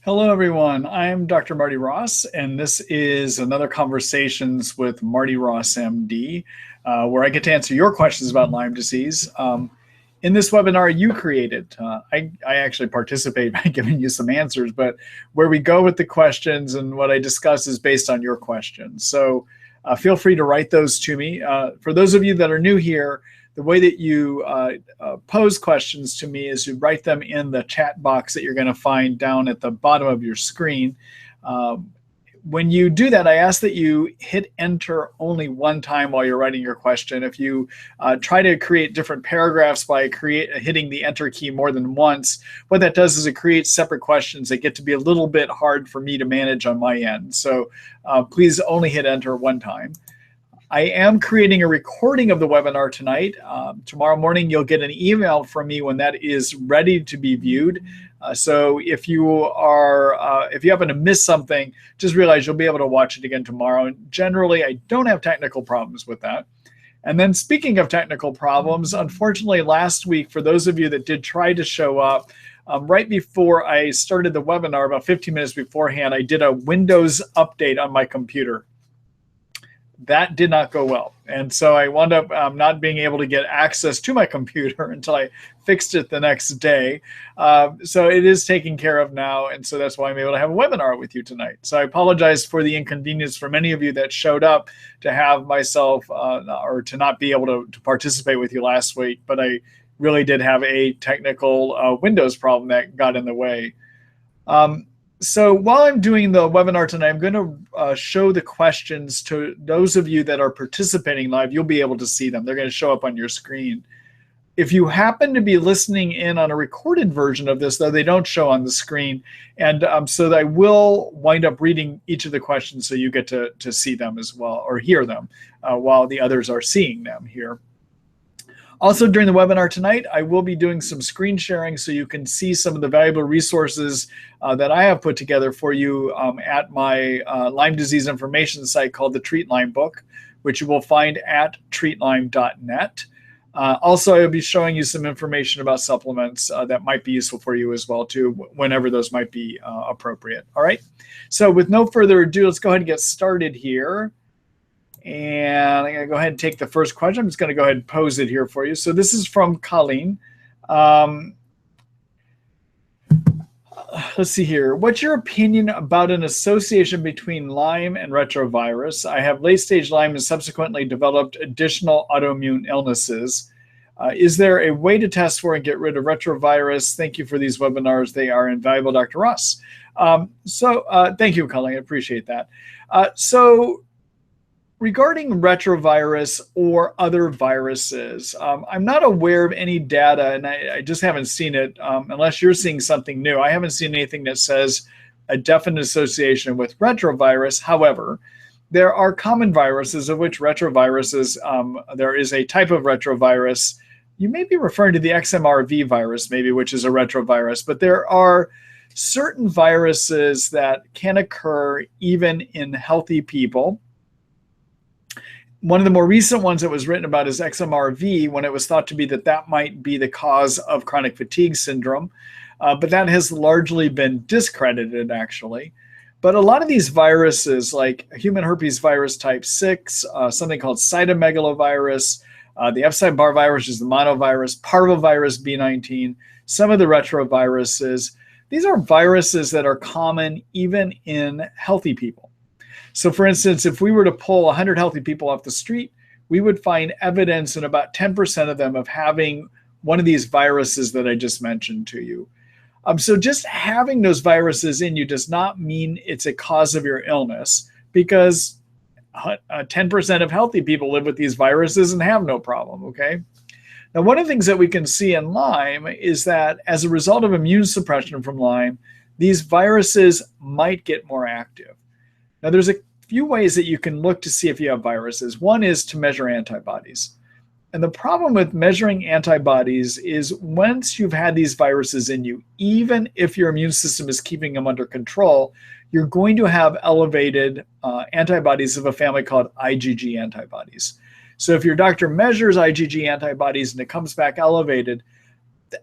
Hello, everyone. I'm Dr. Marty Ross, and this is another Conversations with Marty Ross MD, where I get to answer your questions about Lyme disease. In this webinar you created, I actually participate by giving you some answers, but where we go with the questions and what I discuss is based on your questions. So feel free to write those to me. For those of you that are new here, the way that you pose questions to me is you write them in the chat box that you're going to find down at the bottom of your screen. When you do that, I ask that you hit enter only one time while you're writing your question. If you try to create different paragraphs by hitting the enter key more than once, what that does is it creates separate questions that get to be a little bit hard for me to manage on my end. So please only hit enter one time. I am creating a recording of the webinar tonight. Tomorrow morning, you'll get an email from me when that is ready to be viewed. So if you happen to miss something, just realize you'll be able to watch it again tomorrow. And generally, I don't have technical problems with that. And then speaking of technical problems, unfortunately, last week, for those of you that did try to show up, right before I started the webinar, about 15 minutes beforehand, I did a Windows update on my computer. That did not go well. And so I wound up not being able to get access to my computer until I fixed it the next day. So it is taken care of now. And so that's why I'm able to have a webinar with you tonight. So I apologize for the inconvenience for many of you that showed up to have myself or to not be able to participate with you last week. But I really did have a technical Windows problem that got in the way. So while I'm doing the webinar tonight, I'm going to show the questions to those of you that are participating live. You'll be able to see them. They're going to show up on your screen. If you happen to be listening in on a recorded version of this, though, they don't show on the screen. And so that I will wind up reading each of the questions so you get to see them as well, or hear them while the others are seeing them here. Also, during the webinar tonight, I will be doing some screen sharing so you can see some of the valuable resources that I have put together for you at my Lyme disease information site called the Treat Lyme book, which you will find at treatlyme.net. Also, I will be showing you some information about supplements that might be useful for you as well, too, whenever those might be appropriate. All right. So with no further ado, let's go ahead and get started here. And I'm going to go ahead and take the first question. I'm just going to go ahead and pose it here for you. So this is from Colleen. Let's see here. What's your opinion about an association between Lyme and retrovirus? I have late-stage Lyme and subsequently developed additional autoimmune illnesses. Is there a way to test for and get rid of retrovirus? Thank you for these webinars. They are invaluable, Dr. Ross. Thank you, Colleen. I appreciate that. Regarding retrovirus or other viruses, I'm not aware of any data, and I just haven't seen it, unless you're seeing something new. I haven't seen anything that says a definite association with retrovirus. However, there are common viruses, of which retroviruses, there is a type of retrovirus. You may be referring to the XMRV virus, maybe, which is a retrovirus, but there are certain viruses that can occur even in healthy people. One of the more recent ones that was written about is XMRV, when it was thought to be that might be the cause of chronic fatigue syndrome. But that has largely been discredited, actually. But a lot of these viruses, like human herpes virus type 6, something called cytomegalovirus, the Epstein-Barr virus is the monovirus, parvovirus B19, some of the retroviruses, these are viruses that are common even in healthy people. So for instance, if we were to pull 100 healthy people off the street, we would find evidence in about 10% of them of having one of these viruses that I just mentioned to you. So just having those viruses in you does not mean it's a cause of your illness, because 10% of healthy people live with these viruses and have no problem, okay? Now, one of the things that we can see in Lyme is that as a result of immune suppression from Lyme, these viruses might get more active. Now, there's a few ways that you can look to see if you have viruses. One is to measure antibodies. And the problem with measuring antibodies is once you've had these viruses in you, even if your immune system is keeping them under control, you're going to have elevated antibodies of a family called IgG antibodies. So if your doctor measures IgG antibodies and it comes back elevated,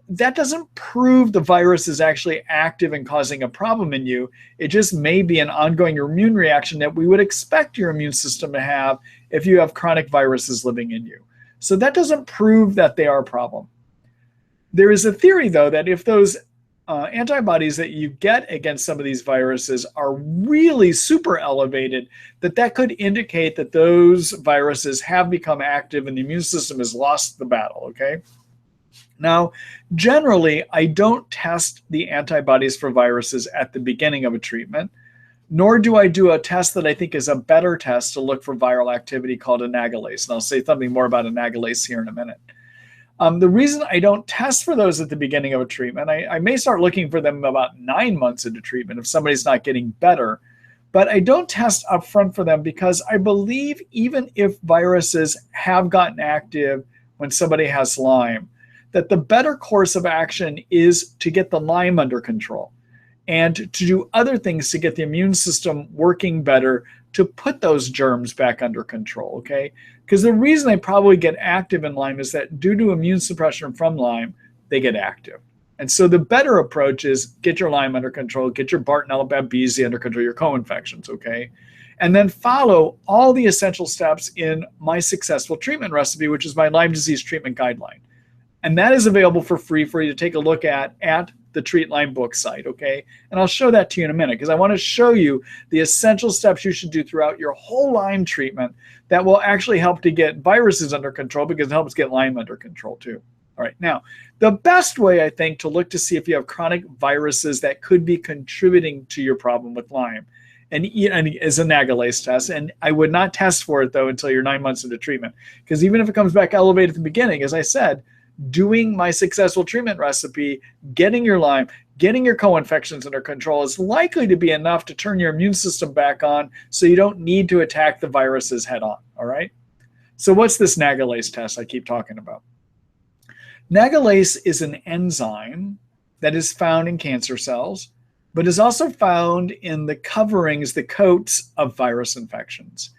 that doesn't prove the virus is actually active and causing a problem in you. It just may be an ongoing immune reaction that we would expect your immune system to have if you have chronic viruses living in you. So that doesn't prove that they are a problem. There is a theory, though, that if those antibodies that you get against some of these viruses are really super elevated, that could indicate that those viruses have become active and the immune system has lost the battle, okay? Now, generally, I don't test the antibodies for viruses at the beginning of a treatment, nor do I do a test that I think is a better test to look for viral activity called anagalase. And I'll say something more about anagalase here in a minute. The reason I don't test for those at the beginning of a treatment, I may start looking for them about 9 months into treatment if somebody's not getting better, but I don't test upfront for them because I believe even if viruses have gotten active when somebody has Lyme, that the better course of action is to get the Lyme under control and to do other things to get the immune system working better to put those germs back under control, okay? Because the reason they probably get active in Lyme is that due to immune suppression from Lyme, they get active. And so the better approach is get your Lyme under control, get your Bartonella babesia under control, your co-infections, okay? And then follow all the essential steps in my successful treatment recipe, which is my Lyme disease treatment guideline. And that is available for free for you to take a look at the Treat Lyme book site, okay? And I'll show that to you in a minute because I want to show you the essential steps you should do throughout your whole Lyme treatment that will actually help to get viruses under control because it helps get Lyme under control too. All right, now, the best way, I think, to look to see if you have chronic viruses that could be contributing to your problem with Lyme and is a anagalase test. And I would not test for it, though, until you're 9 months into treatment. Because even if it comes back elevated at the beginning, as I said, doing my successful treatment recipe, getting your Lyme, getting your co-infections under control is likely to be enough to turn your immune system back on so you don't need to attack the viruses head on, all right? So what's this anagalase test I keep talking about? Anagalase is an enzyme that is found in cancer cells, but is also found in the coverings, the coats of virus infections.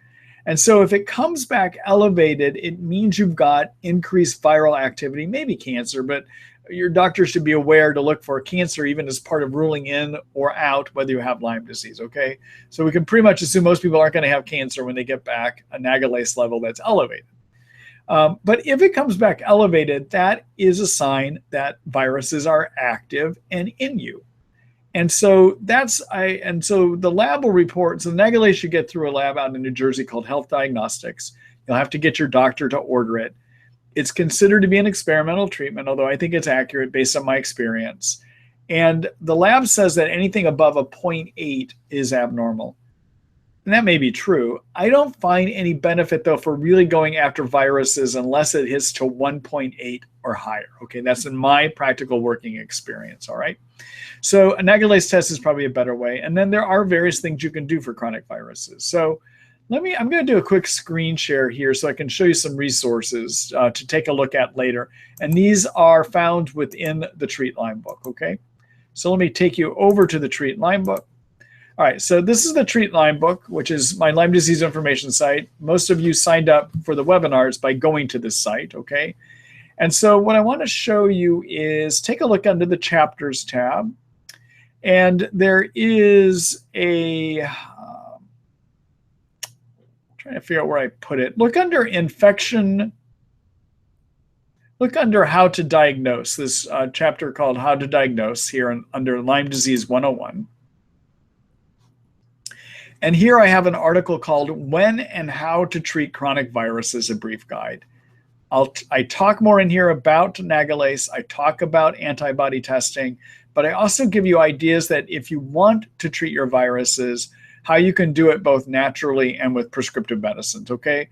And so if it comes back elevated, it means you've got increased viral activity, maybe cancer, but your doctor should be aware to look for cancer even as part of ruling in or out whether you have Lyme disease, okay? So we can pretty much assume most people aren't going to have cancer when they get back a anagalase level that's elevated. But if it comes back elevated, that is a sign that viruses are active and in you. And so the lab will report, so the anagalase you get through a lab out in New Jersey called Health Diagnostics. You'll have to get your doctor to order it. It's considered to be an experimental treatment, although I think it's accurate based on my experience. And the lab says that anything above a 0.8 is abnormal. And that may be true. I don't find any benefit, though, for really going after viruses unless it hits to 1.8 or higher. Okay, that's in my practical working experience, all right? So a anagalase test is probably a better way. And then there are various things you can do for chronic viruses. So I'm going to do a quick screen share here so I can show you some resources to take a look at later. And these are found within the Treat Lyme book, okay? So let me take you over to the Treat Lyme book. All right, so this is the Treat Lyme book, which is my Lyme disease information site. Most of you signed up for the webinars by going to this site, okay? And so what I want to show you is take a look under the chapters tab. And there is a, trying to figure out where I put it. Look under infection, look under how to diagnose, this chapter called How to Diagnose here under Lyme Disease 101. And here I have an article called When and How to Treat Chronic Viruses, a brief guide. I talk more in here about anagalase, I talk about antibody testing, but I also give you ideas that if you want to treat your viruses, how you can do it both naturally and with prescriptive medicines, okay?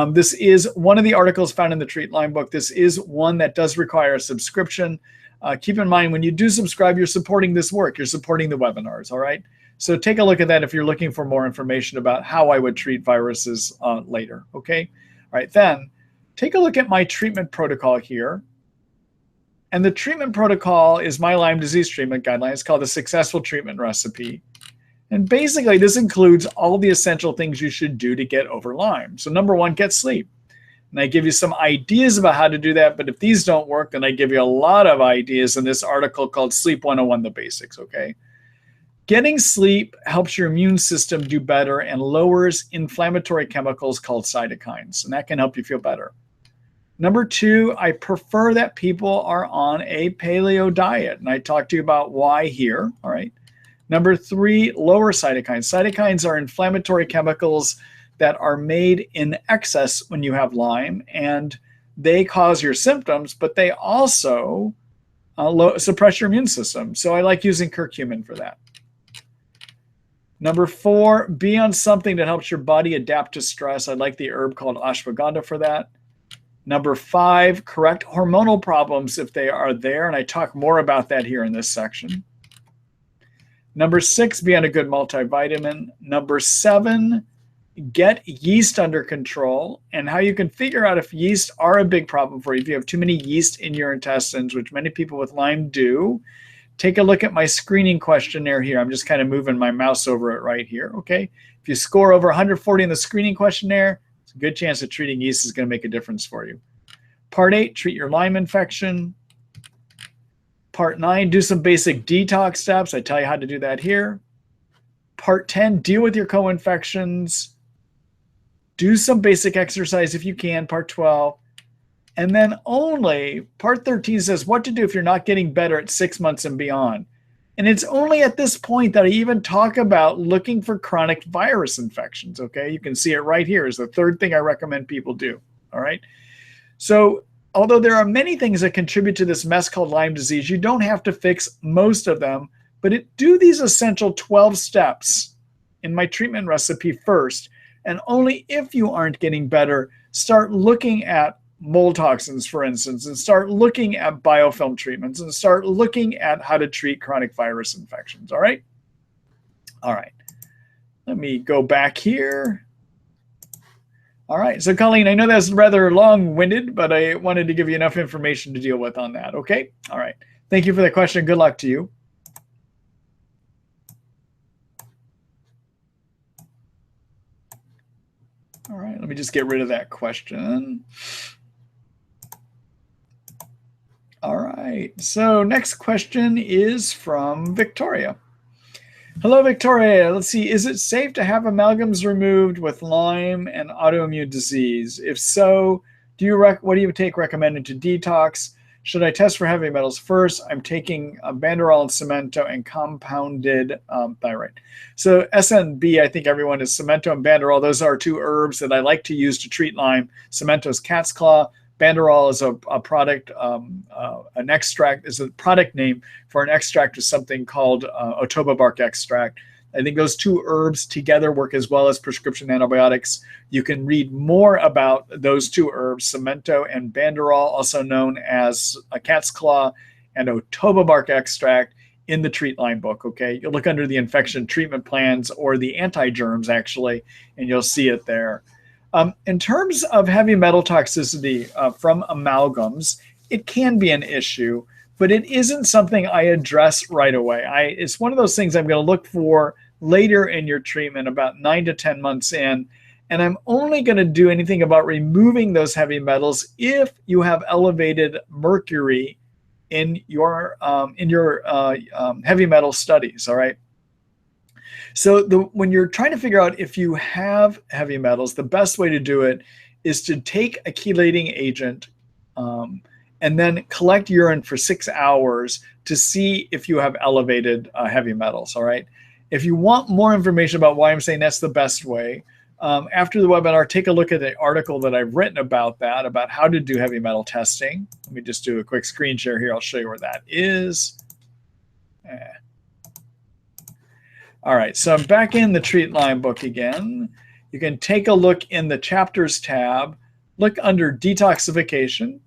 This is one of the articles found in the Treat Lyme book. This is one that does require a subscription. Keep in mind, when you do subscribe, you're supporting this work. You're supporting the webinars, all right? So take a look at that if you're looking for more information about how I would treat viruses later, okay? All right, then take a look at my treatment protocol here. And the treatment protocol is my Lyme disease treatment guideline. It's called the Successful Treatment Recipe. And basically, this includes all the essential things you should do to get over Lyme. So number one, get sleep. And I give you some ideas about how to do that. But if these don't work, then I give you a lot of ideas in this article called Sleep 101, The Basics, okay? Getting sleep helps your immune system do better and lowers inflammatory chemicals called cytokines, and that can help you feel better. Number 2, I prefer that people are on a paleo diet, and I talked to you about why here, all right? Number 3, lower cytokines. Cytokines are inflammatory chemicals that are made in excess when you have Lyme, and they cause your symptoms, but they also suppress your immune system. So I like using curcumin for that. Number 4, be on something that helps your body adapt to stress. I like the herb called ashwagandha for that. Number 5, correct hormonal problems if they are there, and I talk more about that here in this section. Number 6, be on a good multivitamin. Number 7, get yeast under control, and how you can figure out if yeast are a big problem for you. If you have too many yeast in your intestines, which many people with Lyme do, take a look at my screening questionnaire here. I'm just kind of moving my mouse over it right here, okay? If you score over 140 in the screening questionnaire, it's a good chance that treating yeast is going to make a difference for you. Part 8, treat your Lyme infection. Part 9, do some basic detox steps. I tell you how to do that here. Part 10, deal with your co-infections. Do some basic exercise if you can, part 12. And then only part 13 says what to do if you're not getting better at 6 months and beyond. And it's only at this point that I even talk about looking for chronic virus infections, okay? You can see it right here is the third thing I recommend people do, all right? So although there are many things that contribute to this mess called Lyme disease, you don't have to fix most of them, but do these essential 12 steps in my treatment recipe first. And only if you aren't getting better, start looking at mold toxins, for instance, and start looking at biofilm treatments and start looking at how to treat chronic virus infections, all right? All right, let me go back here. All right, so Colleen, I know that's rather long-winded, but I wanted to give you enough information to deal with on that, okay? All right, thank you for the question. Good luck to you. All right, let me just get rid of that question. All right, so next question is from Victoria. Hello, Victoria. Let's see, is it safe to have amalgams removed with Lyme and autoimmune disease? If so, what do you take recommended to detox? Should I test for heavy metals first? I'm taking Banderol and Cemento and compounded thyroid. So SNB, I think everyone is Cemento and Banderol. Those are 2 herbs that I like to use to treat Lyme. Cemento is cat's claw. Banderol is a product, an extract, is a product name for an extract of something called Otoba bark extract. I think those 2 herbs together work as well as prescription antibiotics. You can read more about those 2 herbs, Cemento and Banderol, also known as a cat's claw and Otoba bark extract, in the Treat Lyme book, okay? You'll look under the infection treatment plans or the anti-germs, actually, and you'll see it there. In terms of heavy metal toxicity from amalgams, it can be an issue, but it isn't something I address right away. It's one of those things I'm going to look for later in your treatment, about 9 to 10 months in, and I'm only going to do anything about removing those heavy metals if you have elevated mercury in your heavy metal studies, all right? So when you're trying to figure out if you have heavy metals, the best way to do it is to take a chelating agent and then collect urine for 6 hours to see if you have elevated heavy metals, all right? If you want more information about why I'm saying that's the best way, after the webinar, take a look at the article that I've written about that, about how to do heavy metal testing. Let me just do a quick screen share here. I'll show you where that is. All right, so I'm back in the Treat Lyme book again. You can take a look in the chapters tab, look under detoxification.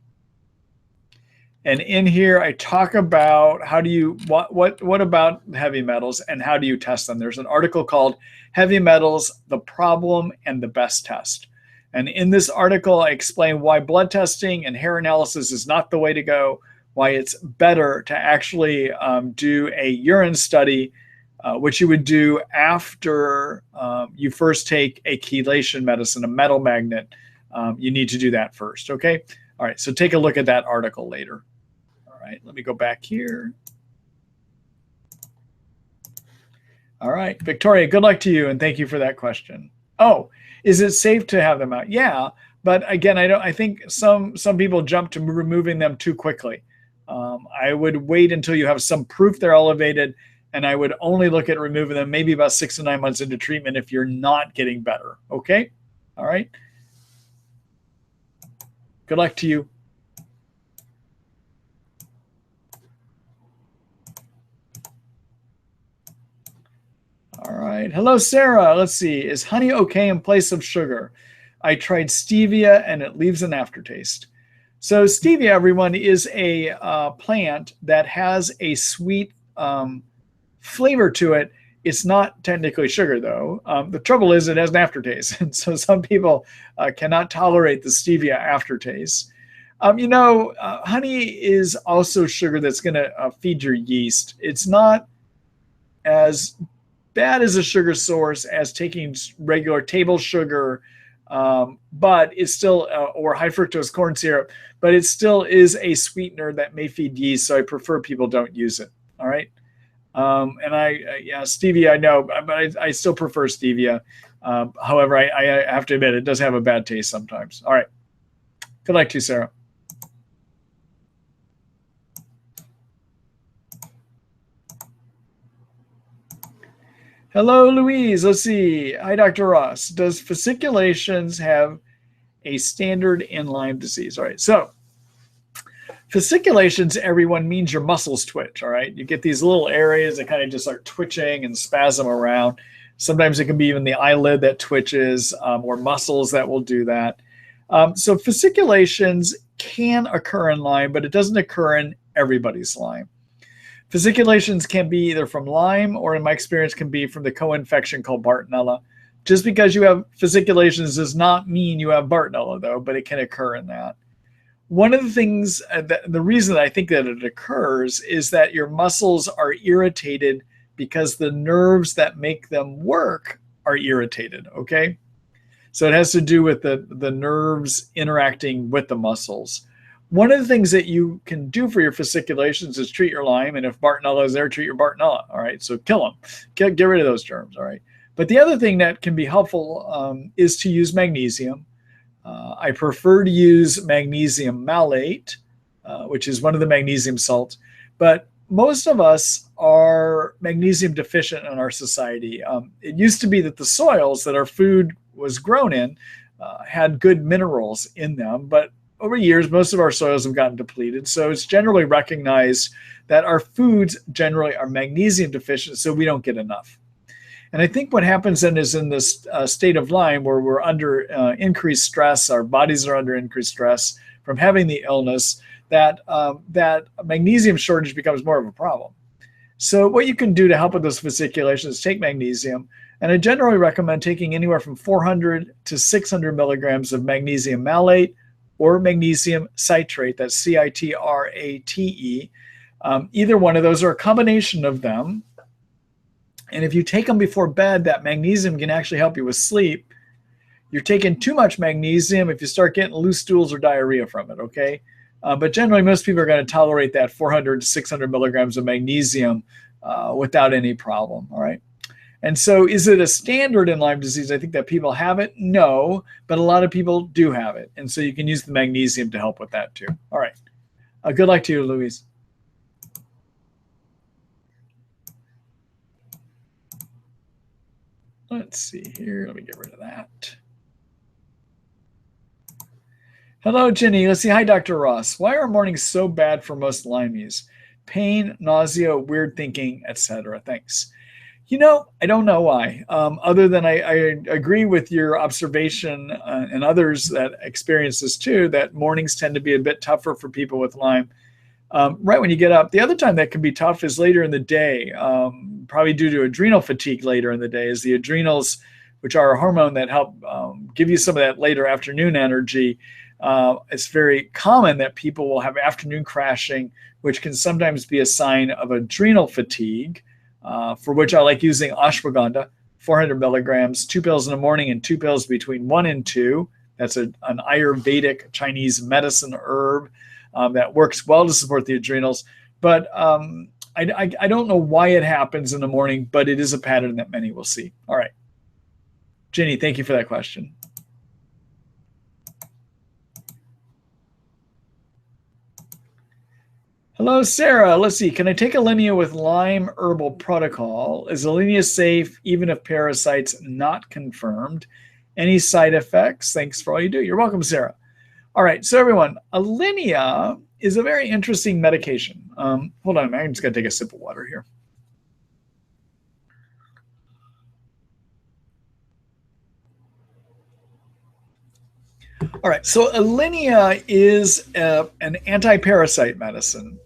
And in here, I talk about what about heavy metals and how do you test them? There's an article called Heavy Metals, the Problem and the Best Test. And in this article, I explain why blood testing and hair analysis is not the way to go, why it's better to actually do a urine study, which you would do after you first take a chelation medicine, a metal magnet, you need to do that first, okay? All right, so take a look at that article later. All right, let me go back here. All right, Victoria, good luck to you, and thank you for that question. Oh, is it safe to have them out? Yeah, but again, I think some people jump to removing them too quickly. I would wait until you have some proof they're elevated, and I would only look at removing them maybe about 6 to 9 months into treatment if you're not getting better, okay? All right. Good luck to you. All right. Hello, Sarah. Let's see. Is honey okay in place of sugar? I tried stevia and it leaves an aftertaste. So stevia, everyone, is a plant that has a sweet flavor to it. It's not technically sugar, though. The trouble is it has an aftertaste. And so some people cannot tolerate the stevia aftertaste. Honey is also sugar that's going to feed your yeast. It's not as bad as a sugar source as taking regular table sugar, but it's still, or high fructose corn syrup, but it still is a sweetener that may feed yeast. So I prefer people don't use it. All right. Stevia, I know, but I still prefer stevia. However, I have to admit, it does have a bad taste sometimes. All right. Good luck to you, Sarah. Hello, Louise. Let's see. Hi, Dr. Ross. Does fasciculations have a standard in Lyme disease? All right. So fasciculations, everyone, means your muscles twitch. All right. You get these little areas that kind of just start twitching and spasm around. Sometimes it can be even the eyelid that twitches, or muscles that will do that. So fasciculations can occur in Lyme, but it doesn't occur in everybody's Lyme. Fasciculations can be either from Lyme or, in my experience, can be from the co-infection called Bartonella. Just because you have fasciculations does not mean you have Bartonella, though, but it can occur in that. One of the things, the reason I think that it occurs is that your muscles are irritated because the nerves that make them work are irritated, okay? So it has to do with the nerves interacting with the muscles. One of the things that you can do for your fasciculations is treat your Lyme, and if Bartonella is there, treat your Bartonella, all right? So kill them, get rid of those germs, all right? But the other thing that can be helpful is to use magnesium. I prefer to use magnesium malate, which is one of the magnesium salts, but most of us are magnesium deficient in our society. It used to be that the soils that our food was grown in had good minerals in them, but over years, most of our soils have gotten depleted. So it's generally recognized that our foods generally are magnesium deficient, so we don't get enough. And I think what happens then is in this state of Lyme where we're under increased stress, our bodies are under increased stress from having the illness, that magnesium shortage becomes more of a problem. So what you can do to help with those fasciculations is take magnesium. And I generally recommend taking anywhere from 400 to 600 milligrams of magnesium malate or magnesium citrate, that's citrate. Either one of those or a combination of them. And if you take them before bed, that magnesium can actually help you with sleep. You're taking too much magnesium if you start getting loose stools or diarrhea from it, okay? But generally, most people are going to tolerate that 400 to 600 milligrams of magnesium without any problem, all right? And so is it a standard in Lyme disease? I think that people have it. No, but a lot of people do have it. And so you can use the magnesium to help with that too. All right. Good luck to you, Louise. Let's see here. Let me get rid of that. Hello, Jenny. Let's see. Hi, Dr. Ross. Why are mornings so bad for most Lymies? Pain, nausea, weird thinking, etc. Thanks. I don't know why, other than I agree with your observation and others that experience this too, that mornings tend to be a bit tougher for people with Lyme. Right when you get up. The other time that can be tough is later in the day, probably due to adrenal fatigue later in the day, as the adrenals, which are a hormone that help give you some of that later afternoon energy. It's very common that people will have afternoon crashing, which can sometimes be a sign of adrenal fatigue. For which I like using ashwagandha, 400 milligrams, 2 pills in the morning and 2 pills between 1 and 2. That's an Ayurvedic Chinese medicine herb that works well to support the adrenals. But I don't know why it happens in the morning, but it is a pattern that many will see. All right. Jenny, thank you for that question. Hello, Sarah. Let's see. Can I take Alinia with Lyme herbal protocol? Is Alinia safe even if parasites not confirmed? Any side effects? Thanks for all you do. You're welcome, Sarah. All right. So everyone, Alinia is a very interesting medication. Hold on a minute. I'm just going to take a sip of water here. All right. So Alinia is an anti-parasite medicine.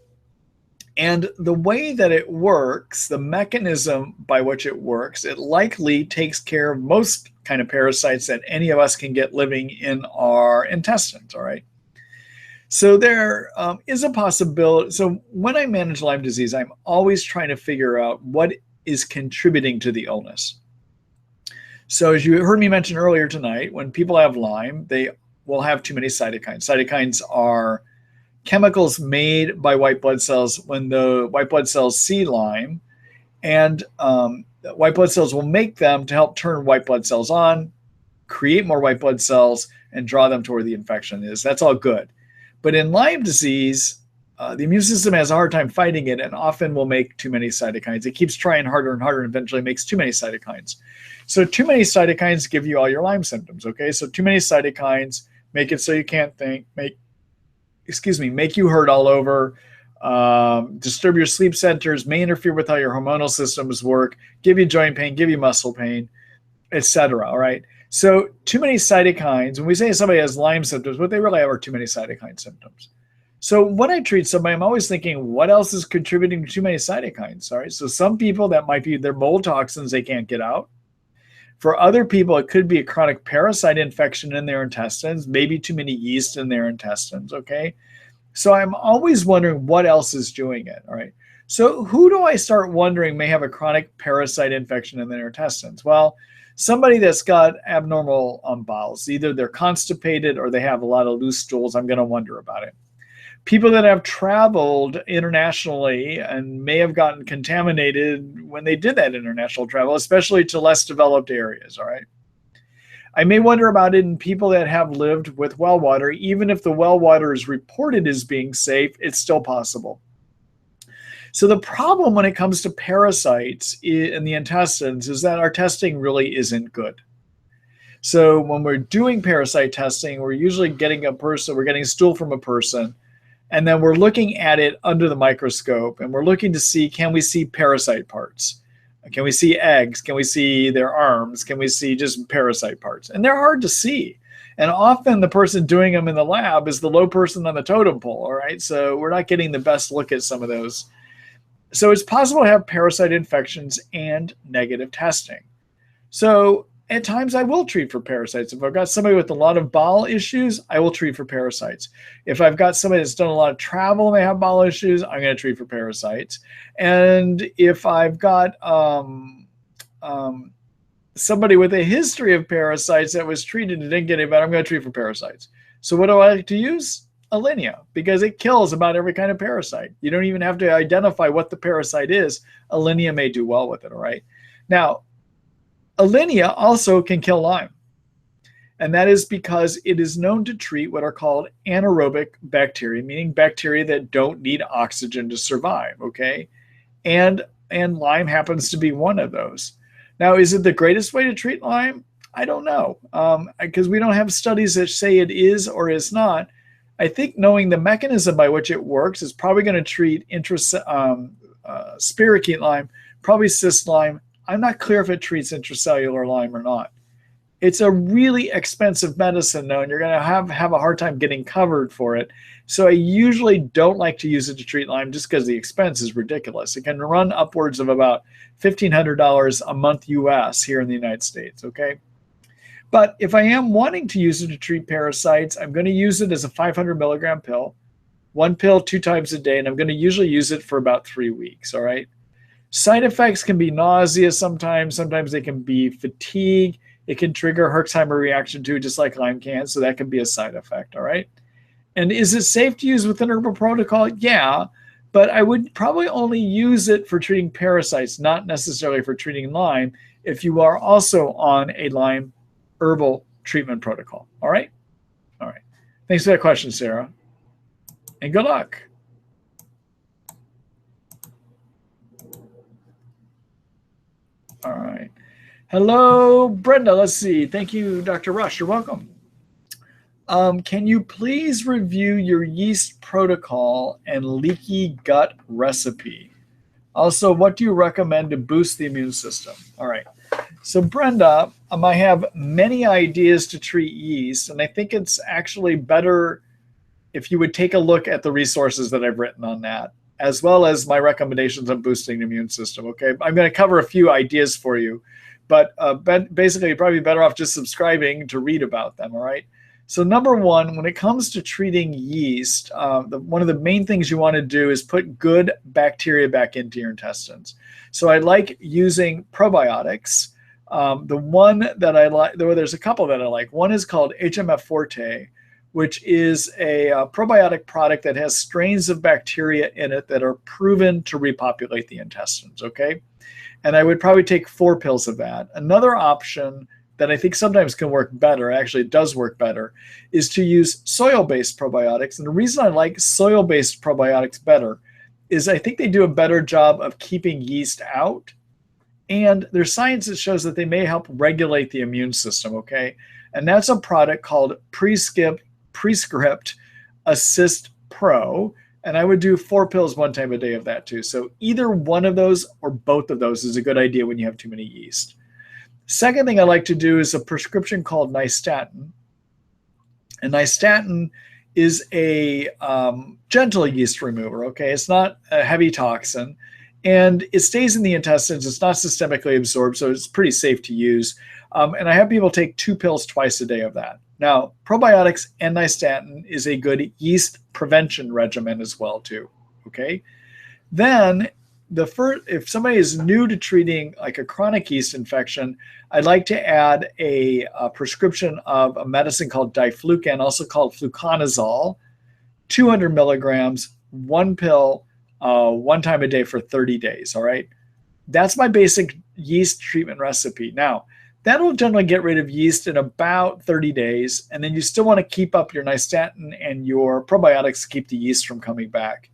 And the way that it works, the mechanism by which it works, it likely takes care of most kind of parasites that any of us can get living in our intestines, all right? So there is a possibility. So when I manage Lyme disease, I'm always trying to figure out what is contributing to the illness. So as you heard me mention earlier tonight, when people have Lyme, they will have too many cytokines. Cytokines are chemicals made by white blood cells when the white blood cells see Lyme, and white blood cells will make them to help turn white blood cells on, create more white blood cells, and draw them to where the infection is. That's all good. But in Lyme disease, the immune system has a hard time fighting it and often will make too many cytokines. It keeps trying harder and harder and eventually makes too many cytokines. So too many cytokines give you all your Lyme symptoms, okay? So too many cytokines make it so you can't think, make you hurt all over, disturb your sleep centers, may interfere with how your hormonal systems work, give you joint pain, give you muscle pain, etc. All right. So too many cytokines, when we say somebody has Lyme symptoms, what they really have are too many cytokine symptoms. So when I treat somebody, I'm always thinking, what else is contributing to too many cytokines? All right. So some people, that might be their mold toxins they can't get out. For other people, it could be a chronic parasite infection in their intestines, maybe too many yeast in their intestines, okay? So I'm always wondering what else is doing it, all right? So who do I start wondering may have a chronic parasite infection in their intestines? Well, somebody that's got abnormal bowels, either they're constipated or they have a lot of loose stools, I'm going to wonder about it. People that have traveled internationally and may have gotten contaminated when they did that international travel, especially to less developed areas, all right? I may wonder about it in people that have lived with well water. Even if the well water is reported as being safe, it's still possible. So the problem when it comes to parasites in the intestines is that our testing really isn't good. So when we're doing parasite testing, we're usually getting we're getting stool from a person, and then we're looking at it under the microscope, and we're looking to see, can we see parasite parts? Can we see eggs? Can we see their arms? Can we see just parasite parts? And they're hard to see. And often the person doing them in the lab is the low person on the totem pole, all right? So we're not getting the best look at some of those. So it's possible to have parasite infections and negative testing. So at times I will treat for parasites. If I've got somebody with a lot of bowel issues, I will treat for parasites. If I've got somebody that's done a lot of travel and they have bowel issues, I'm going to treat for parasites. And if I've got somebody with a history of parasites that was treated and didn't get it better, I'm going to treat for parasites. So what do I like to use? Alinia, because it kills about every kind of parasite. You don't even have to identify what the parasite is. Alinia may do well with it, all right? Now, Alinia also can kill Lyme, and that is because it is known to treat what are called anaerobic bacteria, meaning bacteria that don't need oxygen to survive, okay? And Lyme happens to be one of those. Now, is it the greatest way to treat Lyme? I don't know, because we don't have studies that say it is or is not. I think knowing the mechanism by which it works is probably going to treat spirochete Lyme, probably cyst Lyme. I'm not clear if it treats intracellular Lyme or not. It's a really expensive medicine, though, and you're going to have a hard time getting covered for it. So I usually don't like to use it to treat Lyme just because the expense is ridiculous. It can run upwards of about $1,500 a month US here in the United States, okay? But if I am wanting to use it to treat parasites, I'm going to use it as a 500 milligram pill, one pill 2 times a day, and I'm going to usually use it for about 3 weeks, all right? Side effects can be nausea sometimes. Sometimes they can be fatigue. It can trigger Herxheimer reaction too, just like Lyme can, so that can be a side effect, all right? And is it safe to use with an herbal protocol? Yeah, but I would probably only use it for treating parasites, not necessarily for treating Lyme, if you are also on a Lyme herbal treatment protocol, all right? All right. Thanks for that question, Sarah. And good luck. All right. Hello, Brenda. Let's see. Thank you, Dr. Rush. You're welcome. Can you please review your yeast protocol and leaky gut recipe? Also, what do you recommend to boost the immune system? All right. So, Brenda, I have many ideas to treat yeast, and I think it's actually better if you would take a look at the resources that I've written on that, as well as my recommendations on boosting the immune system, okay? I'm going to cover a few ideas for you, but basically, you're probably better off just subscribing to read about them, all right? So number one, when it comes to treating yeast, one of the main things you want to do is put good bacteria back into your intestines. So I like using probiotics. The one that I like, there's a couple that I like. One is called HMF Forte, which is a probiotic product that has strains of bacteria in it that are proven to repopulate the intestines, okay? And I would probably take 4 pills of that. Another option that I think sometimes can work better, actually it does work better, is to use soil-based probiotics. And the reason I like soil-based probiotics better is I think they do a better job of keeping yeast out. And there's science that shows that they may help regulate the immune system, okay? And that's a product called Prescript Assist Pro. And I would do 4 pills 1 time a day of that too. So either one of those or both of those is a good idea when you have too many yeast. Second thing I like to do is a prescription called nystatin. And nystatin is a gentle yeast remover, okay? It's not a heavy toxin. And it stays in the intestines. It's not systemically absorbed, so it's pretty safe to use. And I have people take 2 pills twice a day of that. Now, probiotics and nystatin is a good yeast prevention regimen as well, too, okay? Then, if somebody is new to treating like a chronic yeast infection, I'd like to add a prescription of a medicine called diflucan, also called fluconazole, 200 milligrams, 1 pill, 1 time a day for 30 days, all right? That's my basic yeast treatment recipe. Now, that'll generally get rid of yeast in about 30 days, and then you still want to keep up your nystatin and your probiotics to keep the yeast from coming back.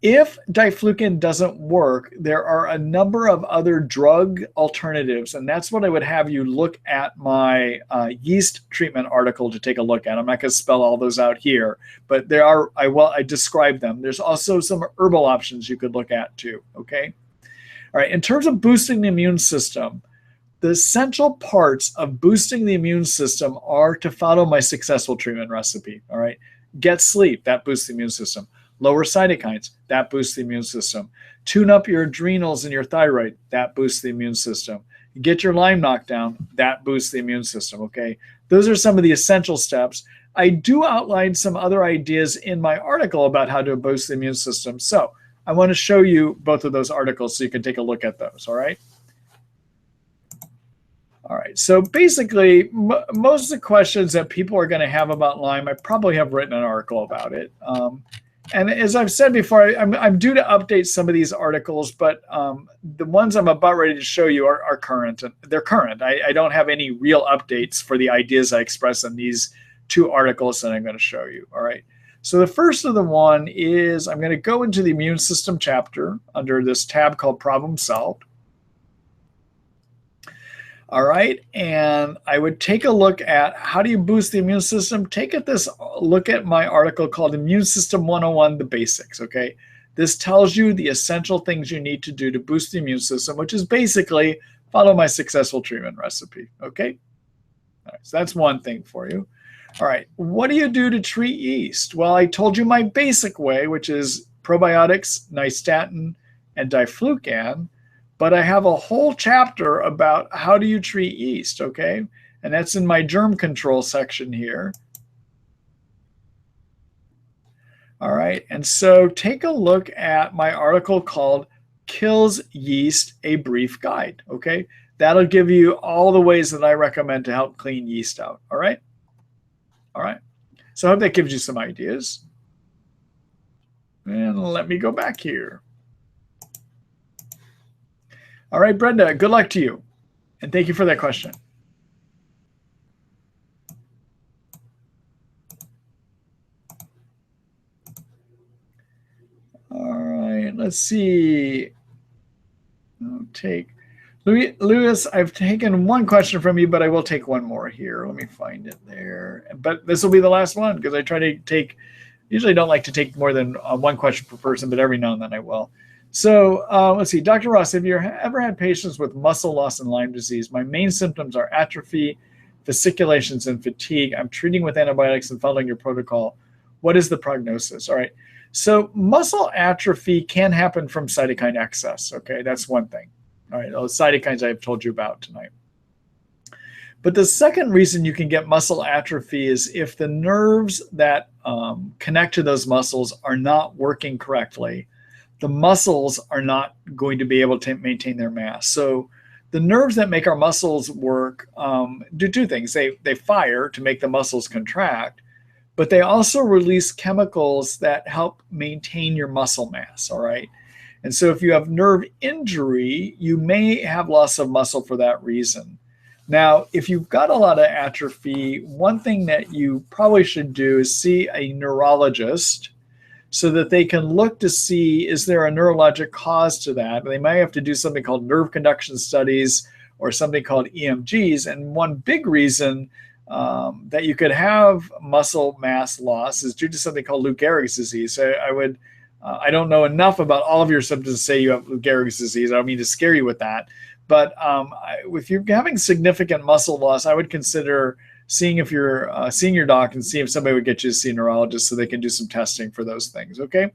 If diflucan doesn't work, there are a number of other drug alternatives, and that's what I would have you look at my yeast treatment article to take a look at. I'm not going to spell all those out here, but there are. I describe them. There's also some herbal options you could look at too. Okay, all right. In terms of boosting the immune system, the essential parts of boosting the immune system are to follow my successful treatment recipe. All right, get sleep. That boosts the immune system. Lower cytokines, that boosts the immune system. Tune up your adrenals and your thyroid, that boosts the immune system. Get your Lyme knocked down, that boosts the immune system, okay? Those are some of the essential steps. I do outline some other ideas in my article about how to boost the immune system. So I want to show you both of those articles so you can take a look at those, all right? All right, so basically, most of the questions that people are going to have about Lyme, I probably have written an article about it. And as I've said before, I'm due to update some of these articles, but the ones I'm about ready to show you are current. And they're current. I don't have any real updates for the ideas I express in these 2 articles that I'm going to show you. All right. So the first of the one is I'm going to go into the immune system chapter under this tab called Problem Solved. All right, and I would take a look at how do you boost the immune system. Look at my article called Immune System 101, The Basics, okay? This tells you the essential things you need to do to boost the immune system, which is basically follow my successful treatment recipe, okay? All right, so that's one thing for you. All right, what do you do to treat yeast? Well, I told you my basic way, which is probiotics, nystatin, and diflucan. But I have a whole chapter about how do you treat yeast, okay? And that's in my germ control section here. All right, and so take a look at my article called Kills Yeast, a brief guide. Okay, that'll give you all the ways that I recommend to help clean yeast out. All right. All right. So I hope that gives you some ideas. And let me go back here. All right, Brenda, good luck to you. And thank you for that question. All right, let's see. I'll take Lewis. I've taken one question from you, but I will take one more here. Let me find it there. But this will be the last one because I try to take, usually don't like to take more than one question per person, but every now and then I will. So let's see. Dr. Ross, have you ever had patients with muscle loss and Lyme disease? My main symptoms are atrophy, fasciculations, and fatigue. I'm treating with antibiotics and following your protocol. What is the prognosis? All right. So muscle atrophy can happen from cytokine excess. Okay, that's one thing. All right, those cytokines I've told you about tonight. But the second reason you can get muscle atrophy is if the nerves that connect to those muscles are not working correctly, the muscles are not going to be able to maintain their mass. So the nerves that make our muscles work do two things. They fire to make the muscles contract, but they also release chemicals that help maintain your muscle mass, all right? And so if you have nerve injury, you may have loss of muscle for that reason. Now, if you've got a lot of atrophy, one thing that you probably should do is see a neurologist so that they can look to see, is there a neurologic cause to that? They might have to do something called nerve conduction studies or something called EMGs. And one big reason that you could have muscle mass loss is due to something called Lou Gehrig's disease. So I don't know enough about all of your symptoms to say you have Lou Gehrig's disease. I don't mean to scare you with that. But if you're having significant muscle loss, I would consider seeing if you're seeing your doc and see if somebody would get you to see a neurologist so they can do some testing for those things. Okay?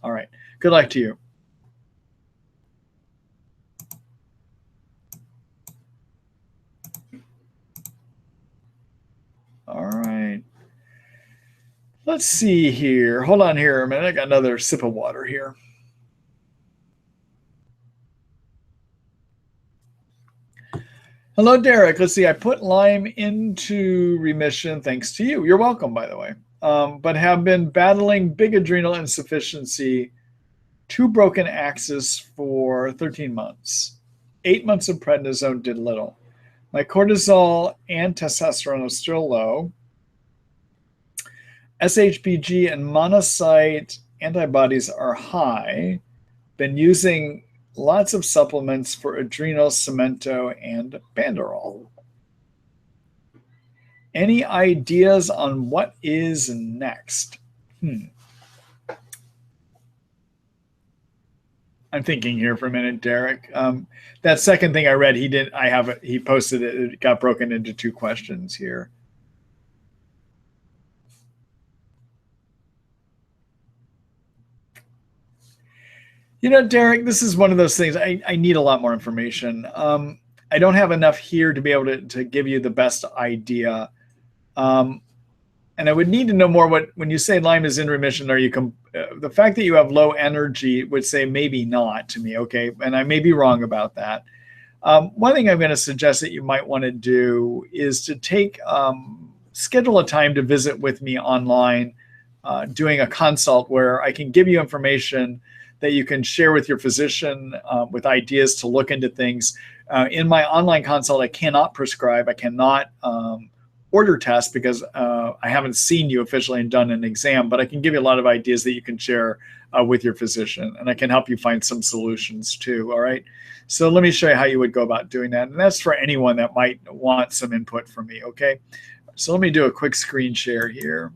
All right. Good luck to you. All right. Let's see here. Hold on here a minute. I got another sip of water here. Hello, Derek. Let's see. I put Lyme into remission thanks to you. You're welcome, by the way. But have been battling big adrenal insufficiency, 2 broken axes for 13 months. 8 months of prednisone did little. My cortisol and testosterone are still low. SHBG and monocyte antibodies are high. Been using lots of supplements for adrenal, cemento, and banderol. Any ideas on what is next? I'm thinking here for a minute, Derek. That second thing I read, he posted it. It got broken into 2 questions here. You know, Derek, this is one of those things. I need a lot more information. I don't have enough here to be able to give you the best idea. And I would need to know more when you say Lyme is in remission, are you the fact that you have low energy would say maybe not to me, okay? And I may be wrong about that. One thing I'm going to suggest that you might want to do is to schedule a time to visit with me online, doing a consult where I can give you information that you can share with your physician with ideas to look into things. In my online consult, I cannot prescribe. I cannot order tests because I haven't seen you officially and done an exam, but I can give you a lot of ideas that you can share with your physician, and I can help you find some solutions too, all right? So let me show you how you would go about doing that, and that's for anyone that might want some input from me, okay? So let me do a quick screen share here.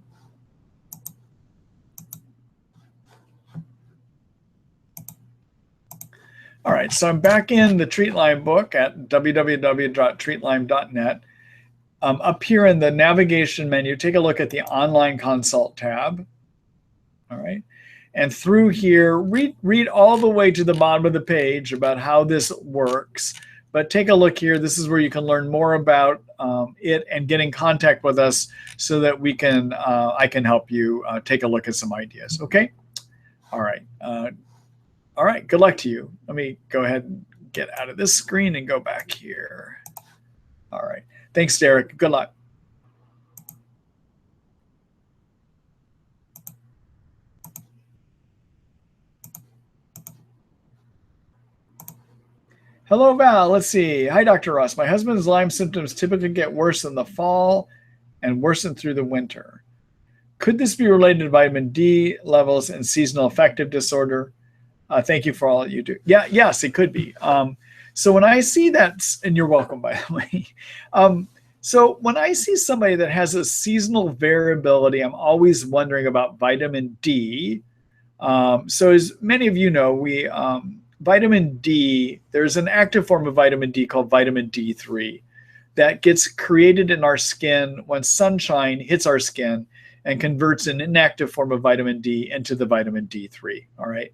All right, so I'm back in the Treat Lyme book at www.treatlyme.net. Up here in the navigation menu, take a look at the online consult tab. All right, and through here, read all the way to the bottom of the page about how this works. But take a look here. This is where you can learn more about it and get in contact with us so that we can I can help you take a look at some ideas. Okay. All right. All right, good luck to you. Let me go ahead and get out of this screen and go back here. All right. Thanks, Derek. Good luck. Hello, Val. Let's see. Hi, Dr. Ross. My husband's Lyme symptoms typically get worse in the fall and worsen through the winter. Could this be related to vitamin D levels and seasonal affective disorder? Thank you for all that you do. Yeah, yes, it could be. So when I see that, and you're welcome, by the way. So when I see somebody that has a seasonal variability, I'm always wondering about vitamin D. So as many of you know, vitamin D, there's an active form of vitamin D called vitamin D3 that gets created in our skin when sunshine hits our skin and converts an inactive form of vitamin D into the vitamin D3. All right.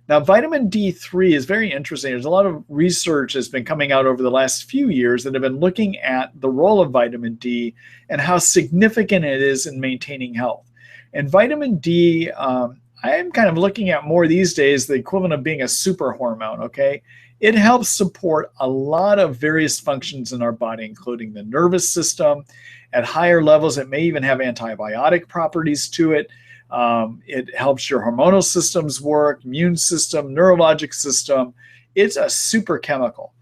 Now, vitamin D3 is very interesting. There's a lot of research that's been coming out over the last few years that have been looking at the role of vitamin D and how significant it is in maintaining health. And vitamin D, I am kind of looking at more these days the equivalent of being a super hormone, okay? It helps support a lot of various functions in our body, including the nervous system. At higher levels, it may even have antibiotic properties to it. It helps your hormonal systems work, immune system, neurologic system. It's a super chemical.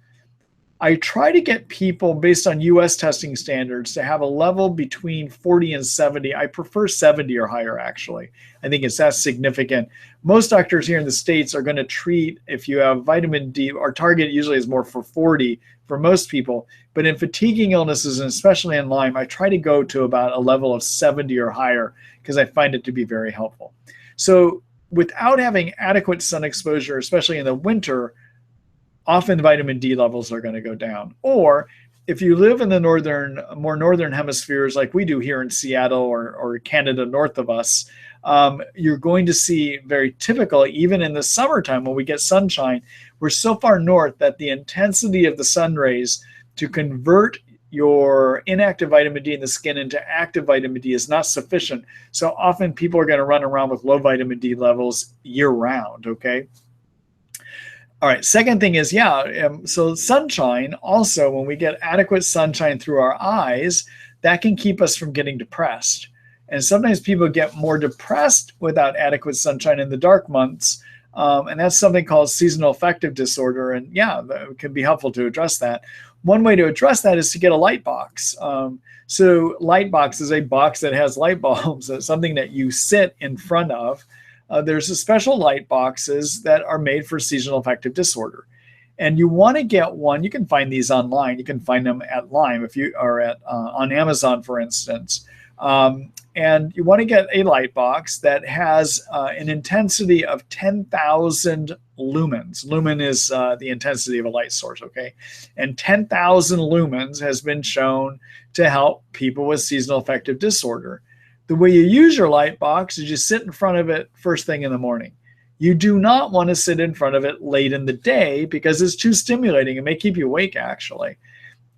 I try to get people based on US testing standards to have a level between 40 and 70. I prefer 70 or higher, actually. I think it's that significant. Most doctors here in the States are going to treat, if you have vitamin D, our target usually is more for 40 for most people. But in fatiguing illnesses, and especially in Lyme, I try to go to about a level of 70 or higher because I find it to be very helpful. So without having adequate sun exposure, especially in the winter, often vitamin D levels are going to go down. Or if you live in the more northern hemispheres like we do here in Seattle or Canada north of us, you're going to see very typical, even in the summertime when we get sunshine, we're so far north that the intensity of the sun rays to convert your inactive vitamin D in the skin into active vitamin D is not sufficient. So often people are going to run around with low vitamin D levels year round, okay? All right, second thing is, so sunshine also, when we get adequate sunshine through our eyes, that can keep us from getting depressed. And sometimes people get more depressed without adequate sunshine in the dark months. And that's something called seasonal affective disorder. And it can be helpful to address that. One way to address that is to get a light box. So light box is a box that has light bulbs, something that you sit in front of. There's a special light boxes that are made for seasonal affective disorder. And you want to get one. You can find these online. You can find them at Lyme if you are on Amazon, for instance. And you want to get a light box that has an intensity of 10,000 lumens. Lumen is the intensity of a light source, okay? And 10,000 lumens has been shown to help people with seasonal affective disorder. The way you use your light box is you sit in front of it first thing in the morning. You do not want to sit in front of it late in the day because it's too stimulating. It may keep you awake, actually.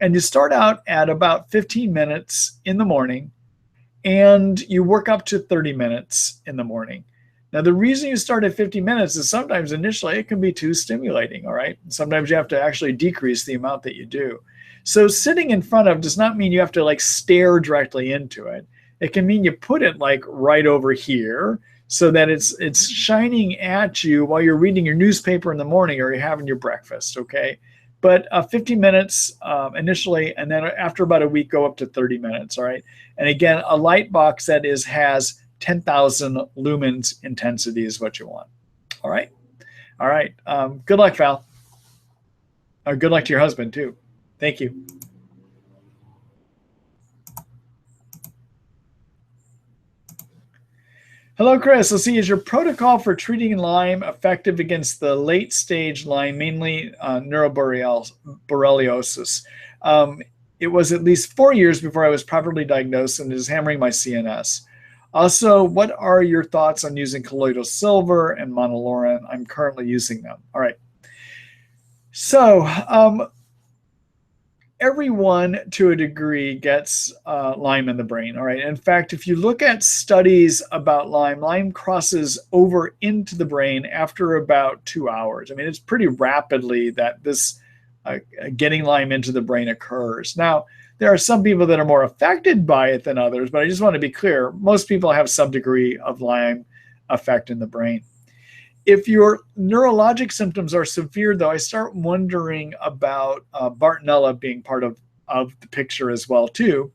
And you start out at about 15 minutes in the morning, and you work up to 30 minutes in the morning. Now, the reason you start at 50 minutes is sometimes initially it can be too stimulating, all right? Sometimes you have to actually decrease the amount that you do. So sitting in front of does not mean you have to stare directly into it. It can mean you put it right over here so that it's shining at you while you're reading your newspaper in the morning or you're having your breakfast, okay? But 50 minutes initially, and then after about a week, go up to 30 minutes, all right? And again, a light box that has 10,000 lumens intensity is what you want, all right? All right, good luck, Val. Good luck to your husband, too. Thank you. Hello, Chris. Let's see, is your protocol for treating Lyme effective against the late stage Lyme, mainly neuroborreliosis? It was at least 4 years before I was properly diagnosed and is hammering my CNS. Also, what are your thoughts on using colloidal silver and monolaurin? I'm currently using them. All right. So everyone to a degree gets Lyme in the brain. All right. In fact, if you look at studies about Lyme, Lyme crosses over into the brain after about 2 hours. I mean, it's pretty rapidly that this getting Lyme into the brain occurs. Now, there are some people that are more affected by it than others, but I just want to be clear. Most people have some degree of Lyme effect in the brain. If your neurologic symptoms are severe, though, I start wondering about Bartonella being part of the picture as well, too.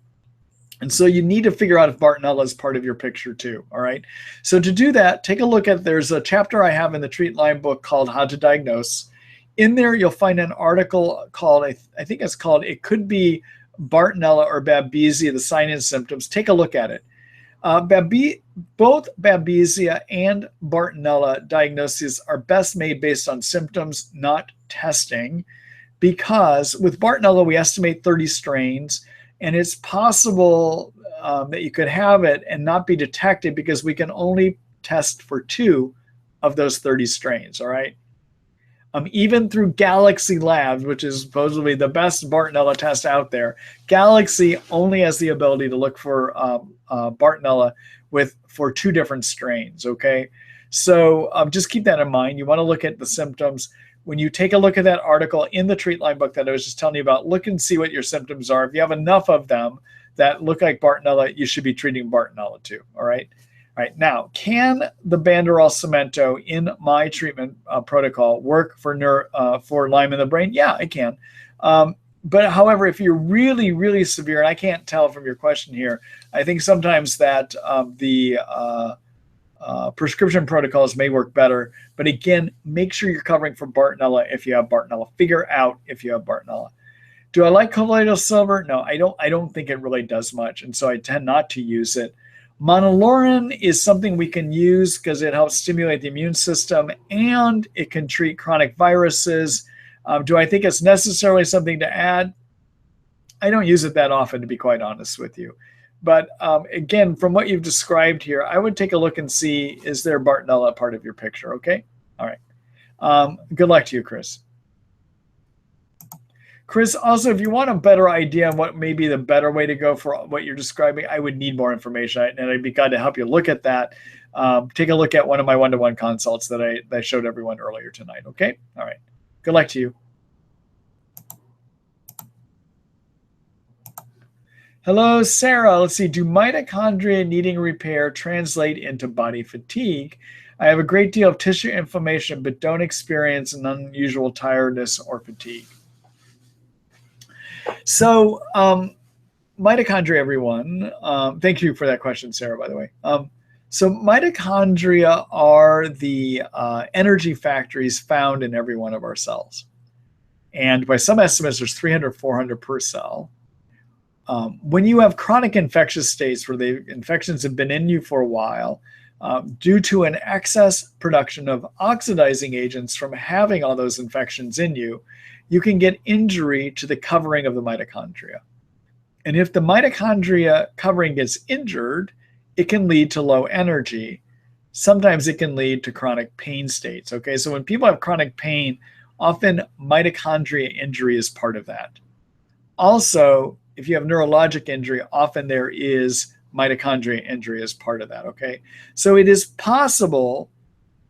And so you need to figure out if Bartonella is part of your picture, too. All right. So to do that, take a look at, there's a chapter I have in the Treat Lyme book called How to Diagnose. In there, you'll find an article called, I think it's called, It Could Be Bartonella or Babesia, the Signs and Symptoms. Take a look at it. Both Babesia and Bartonella diagnoses are best made based on symptoms, not testing, because with Bartonella, we estimate 30 strains, and it's possible that you could have it and not be detected because we can only test for 2 of those 30 strains, all right? Even through Galaxy Labs, which is supposedly the best Bartonella test out there, Galaxy only has the ability to look for Bartonella for 2 different strains, okay? So just keep that in mind. You want to look at the symptoms. When you take a look at that article in the Treat Lyme book that I was just telling you about, look and see what your symptoms are. If you have enough of them that look like Bartonella, you should be treating Bartonella too, all right? All right, now, can the Banderol Cemento in my treatment protocol work for Lyme in the brain? Yeah, it can. But however, if you're really, really severe, and I can't tell from your question here, I think sometimes that the prescription protocols may work better. But again, make sure you're covering for Bartonella if you have Bartonella. Figure out if you have Bartonella. Do I like colloidal silver? No, I don't think it really does much, and so I tend not to use it. Monolaurin is something we can use because it helps stimulate the immune system and it can treat chronic viruses. Do I think it's necessarily something to add? I don't use it that often, to be quite honest with you. But again, from what you've described here, I would take a look and see, is there Bartonella part of your picture? Okay. All right. Good luck to you, Chris. Chris, also, if you want a better idea on what may be the better way to go for what you're describing, I would need more information, and I'd be glad to help you look at that. Take a look at one of my one-to-one consults that I showed everyone earlier tonight, okay? All right. Good luck to you. Hello, Sarah. Let's see. Do mitochondria needing repair translate into body fatigue? I have a great deal of tissue inflammation, but don't experience an unusual tiredness or fatigue. So mitochondria, everyone. Thank you for that question, Sarah, by the way. So mitochondria are the energy factories found in every one of our cells. And by some estimates, there's 300, 400 per cell. When you have chronic infectious states where the infections have been in you for a while, due to an excess production of oxidizing agents from having all those infections in you, you can get injury to the covering of the mitochondria. And if the mitochondria covering gets injured, it can lead to low energy. Sometimes it can lead to chronic pain states. Okay, so when people have chronic pain, often mitochondria injury is part of that. Also, if you have neurologic injury, often there is mitochondria injury as part of that. Okay, so it is possible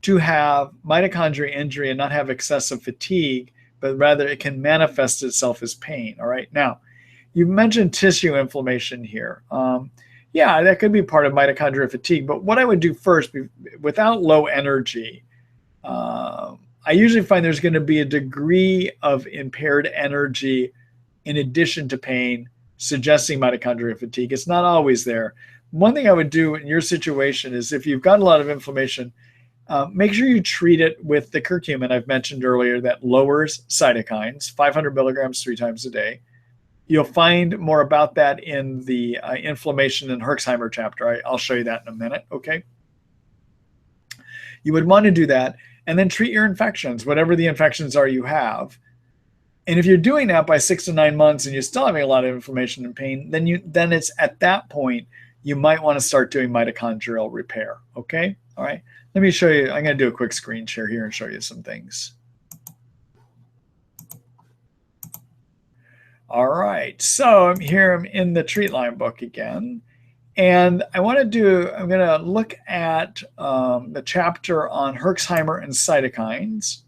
to have mitochondria injury and not have excessive fatigue, but rather it can manifest itself as pain. All right, now you mentioned tissue inflammation here. Yeah, that could be part of mitochondrial fatigue, but what I would do first, without low energy, I usually find there's going to be a degree of impaired energy in addition to pain, suggesting mitochondrial fatigue. It's not always there. One thing I would do in your situation is if you've got a lot of inflammation, make sure you treat it with the curcumin I've mentioned earlier that lowers cytokines, 500 milligrams 3 times a day. You'll find more about that in the inflammation and Herxheimer chapter. I'll show you that in a minute, okay? You would want to do that and then treat your infections, whatever the infections are you have. And if you're doing that by 6 to 9 months and you're still having a lot of inflammation and pain, then it's at that point you might want to start doing mitochondrial repair, okay? All right, let me show you. I'm going to do a quick screen share here and show you some things. All right, so I'm in the treat Lyme book again. And I'm going to look at the chapter on Herxheimer and cytokines.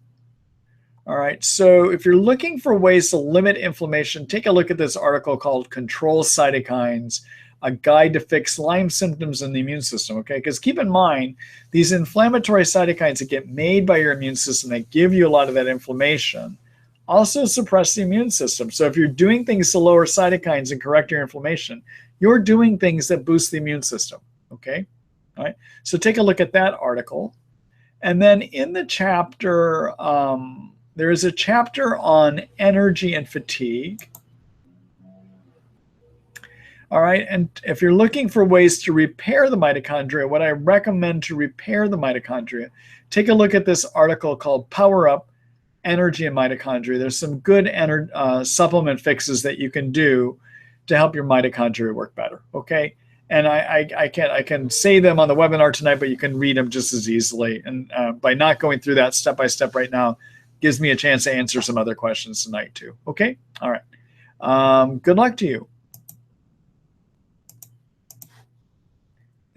All right, so if you're looking for ways to limit inflammation, take a look at this article called Control Cytokines, a guide to fix Lyme symptoms in the immune system, okay? Because keep in mind, these inflammatory cytokines that get made by your immune system that give you a lot of that inflammation also suppress the immune system. So if you're doing things to lower cytokines and correct your inflammation, you're doing things that boost the immune system, okay? All right, so take a look at that article. And then in the chapter, there is a chapter on energy and fatigue. All right, and if you're looking for ways to repair the mitochondria, what I recommend to repair the mitochondria, take a look at this article called Power Up Energy and Mitochondria. There's some good supplement fixes that you can do to help your mitochondria work better, okay? And I can say them on the webinar tonight, but you can read them just as easily. And by not going through that step by step right now, gives me a chance to answer some other questions tonight too. Okay, all right. Good luck to you.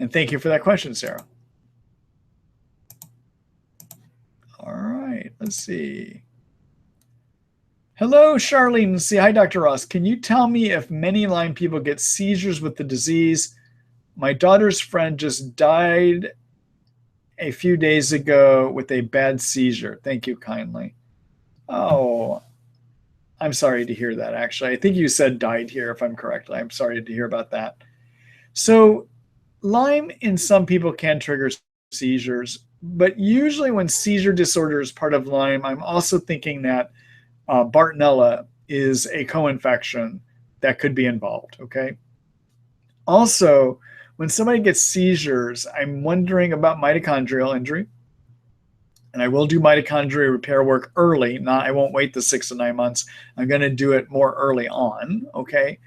And thank you for that question, Sarah. All right, let's see. Hello, Charlene. Let's see. Hi, Dr. Ross. Can you tell me if many Lyme people get seizures with the disease? My daughter's friend just died a few days ago with a bad seizure. Thank you kindly. Oh, I'm sorry to hear that, actually. I think you said died here, if I'm correct. I'm sorry to hear about that. So Lyme in some people can trigger seizures, but usually when seizure disorder is part of Lyme, I'm also thinking that Bartonella is a co-infection that could be involved, okay? Also, when somebody gets seizures, I'm wondering about mitochondrial injury. And I will do mitochondria repair work early. I won't wait the 6 to 9 months. I'm going to do it more early on, okay?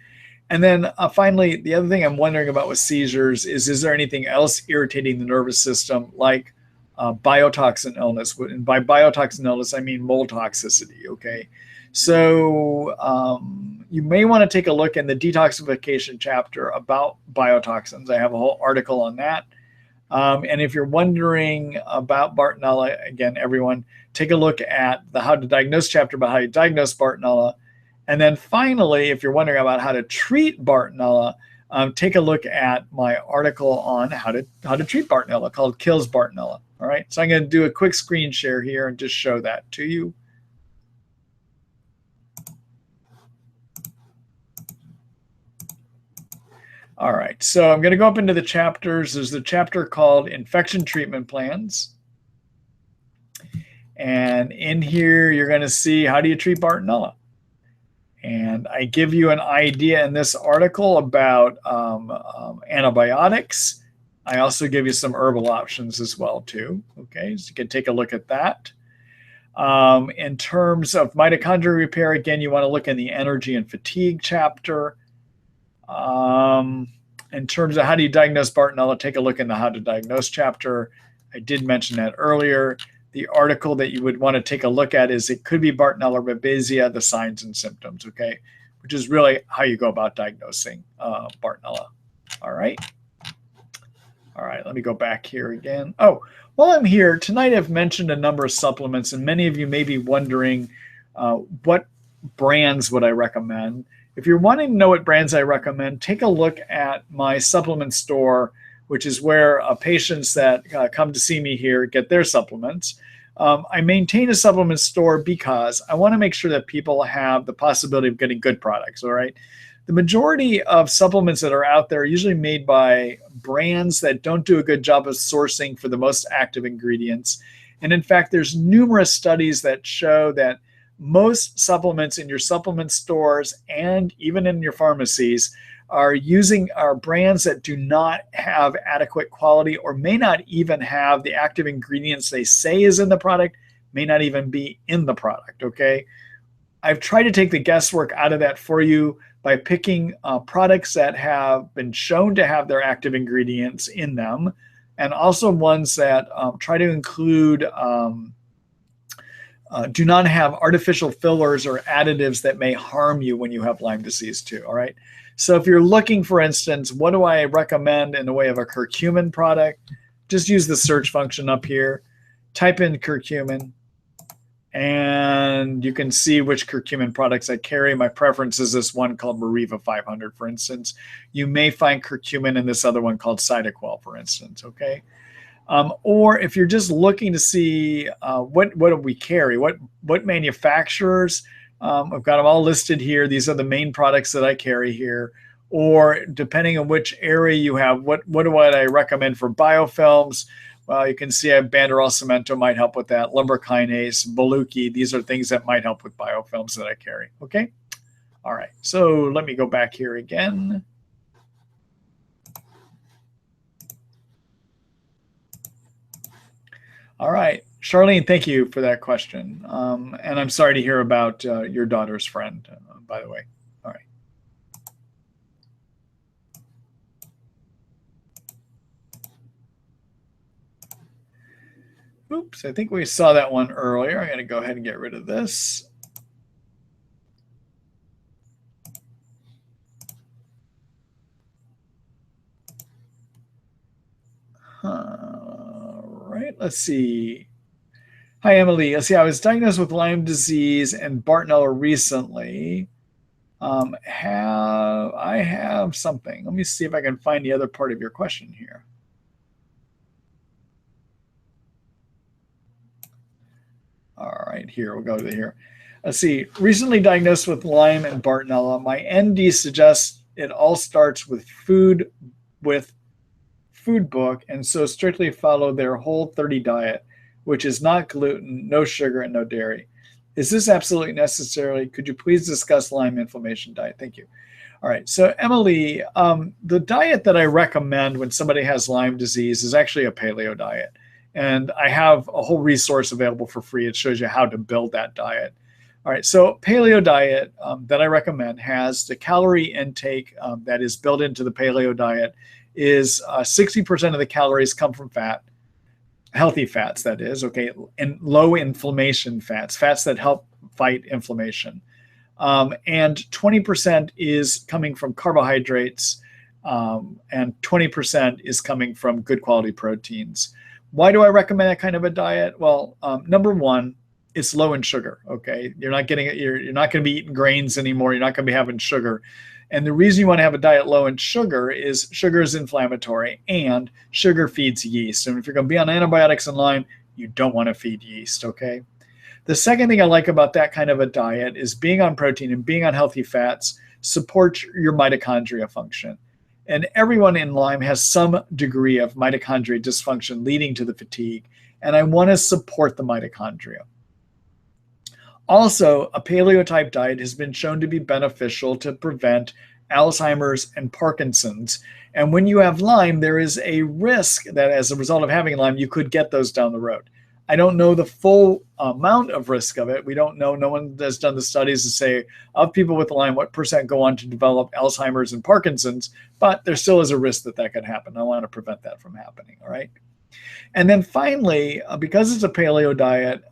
And then finally, the other thing I'm wondering about with seizures is there anything else irritating the nervous system like biotoxin illness? And by biotoxin illness, I mean mold toxicity, okay? So you may want to take a look in the detoxification chapter about biotoxins. I have a whole article on that. And if you're wondering about Bartonella, again, everyone, take a look at the How to Diagnose chapter about how you diagnose Bartonella. And then finally, if you're wondering about how to treat Bartonella, take a look at my article on how to treat Bartonella called Kills Bartonella. All right, so I'm going to do a quick screen share here and just show that to you. All right, so I'm going to go up into the chapters. There's the chapter called Infection Treatment Plans. And in here, you're going to see how do you treat Bartonella. And I give you an idea in this article about antibiotics. I also give you some herbal options as well, too. Okay, so you can take a look at that. In terms of mitochondria repair, again, you want to look in the energy and fatigue chapter. In terms of how do you diagnose Bartonella, take a look in the How to Diagnose chapter. I did mention that earlier. The article that you would want to take a look at is it could be Bartonella babesia, the signs and symptoms, okay? Which is really how you go about diagnosing Bartonella. All right. All right, let me go back here again. Oh, while I'm here, tonight I've mentioned a number of supplements, and many of you may be wondering what brands would I recommend. If you're wanting to know what brands I recommend, take a look at my supplement store, which is where patients that come to see me here get their supplements. I maintain a supplement store because I want to make sure that people have the possibility of getting good products, all right? The majority of supplements that are out there are usually made by brands that don't do a good job of sourcing for the most active ingredients. And in fact, there's numerous studies that show that most supplements in your supplement stores and even in your pharmacies are brands that do not have adequate quality or may not even have the active ingredients they say is in the product, may not even be in the product, okay? I've tried to take the guesswork out of that for you by picking products that have been shown to have their active ingredients in them, and also ones that try to include do not have artificial fillers or additives that may harm you when you have Lyme disease too, all right? So if you're looking, for instance, what do I recommend in the way of a curcumin product? Just use the search function up here, type in curcumin, and you can see which curcumin products I carry. My preference is this one called Mariva 500, for instance. You may find curcumin in this other one called Cytoquel, for instance, okay? Or if you're just looking to see what do we carry, what manufacturers, I've got them all listed here. These are the main products that I carry here. Or depending on which area you have, what do I recommend for biofilms? Well, you can see I have Banderol Cemento might help with that. Lumber kinase, Baluchi, these are things that might help with biofilms that I carry. Okay. All right. So let me go back here again. All right. Charlene, thank you for that question. And I'm sorry to hear about your daughter's friend, by the way. All right. Oops, I think we saw that one earlier. I'm going to go ahead and get rid of this. All right, let's see. Hi, Emily. Let's see, I was diagnosed with Lyme disease and Bartonella recently. I have something. Let me see if I can find the other part of your question here. All right, here, we'll go to here. Let's see, recently diagnosed with Lyme and Bartonella. My ND suggests it all starts with food book, and so strictly follow their Whole30 diet, which is not gluten, no sugar, and no dairy. Is this absolutely necessary? Could you please discuss Lyme inflammation diet? Thank you. All right, so Emily, the diet that I recommend when somebody has Lyme disease is actually a paleo diet. And I have a whole resource available for free. It shows you how to build that diet. All right, so paleo diet that I recommend has the calorie intake that is built into the paleo diet is 60% of the calories come from fat, healthy fats, that is, okay, and low inflammation fats, fats that help fight inflammation. And 20% is coming from carbohydrates, and 20% is coming from good quality proteins. Why do I recommend that kind of a diet? Well, number one, it's low in sugar. Okay, you're not getting it. You're not going to be eating grains anymore. You're not going to be having sugar. And the reason you want to have a diet low in sugar is inflammatory, and sugar feeds yeast. And if you're going to be on antibiotics and Lyme, you don't want to feed yeast. Okay. The second thing I like about that kind of a diet is being on protein and being on healthy fats supports your mitochondria function. And everyone in Lyme has some degree of mitochondria dysfunction leading to the fatigue. And I want to support the mitochondria. Also, a paleo type diet has been shown to be beneficial to prevent Alzheimer's and Parkinson's. And when you have Lyme, there is a risk that as a result of having Lyme, you could get those down the road. I don't know the full amount of risk of it. We don't know. No one has done the studies to say of people with Lyme, what percent go on to develop Alzheimer's and Parkinson's, but there still is a risk that that could happen. I want to prevent that from happening, all right? And then finally, because it's a paleo diet,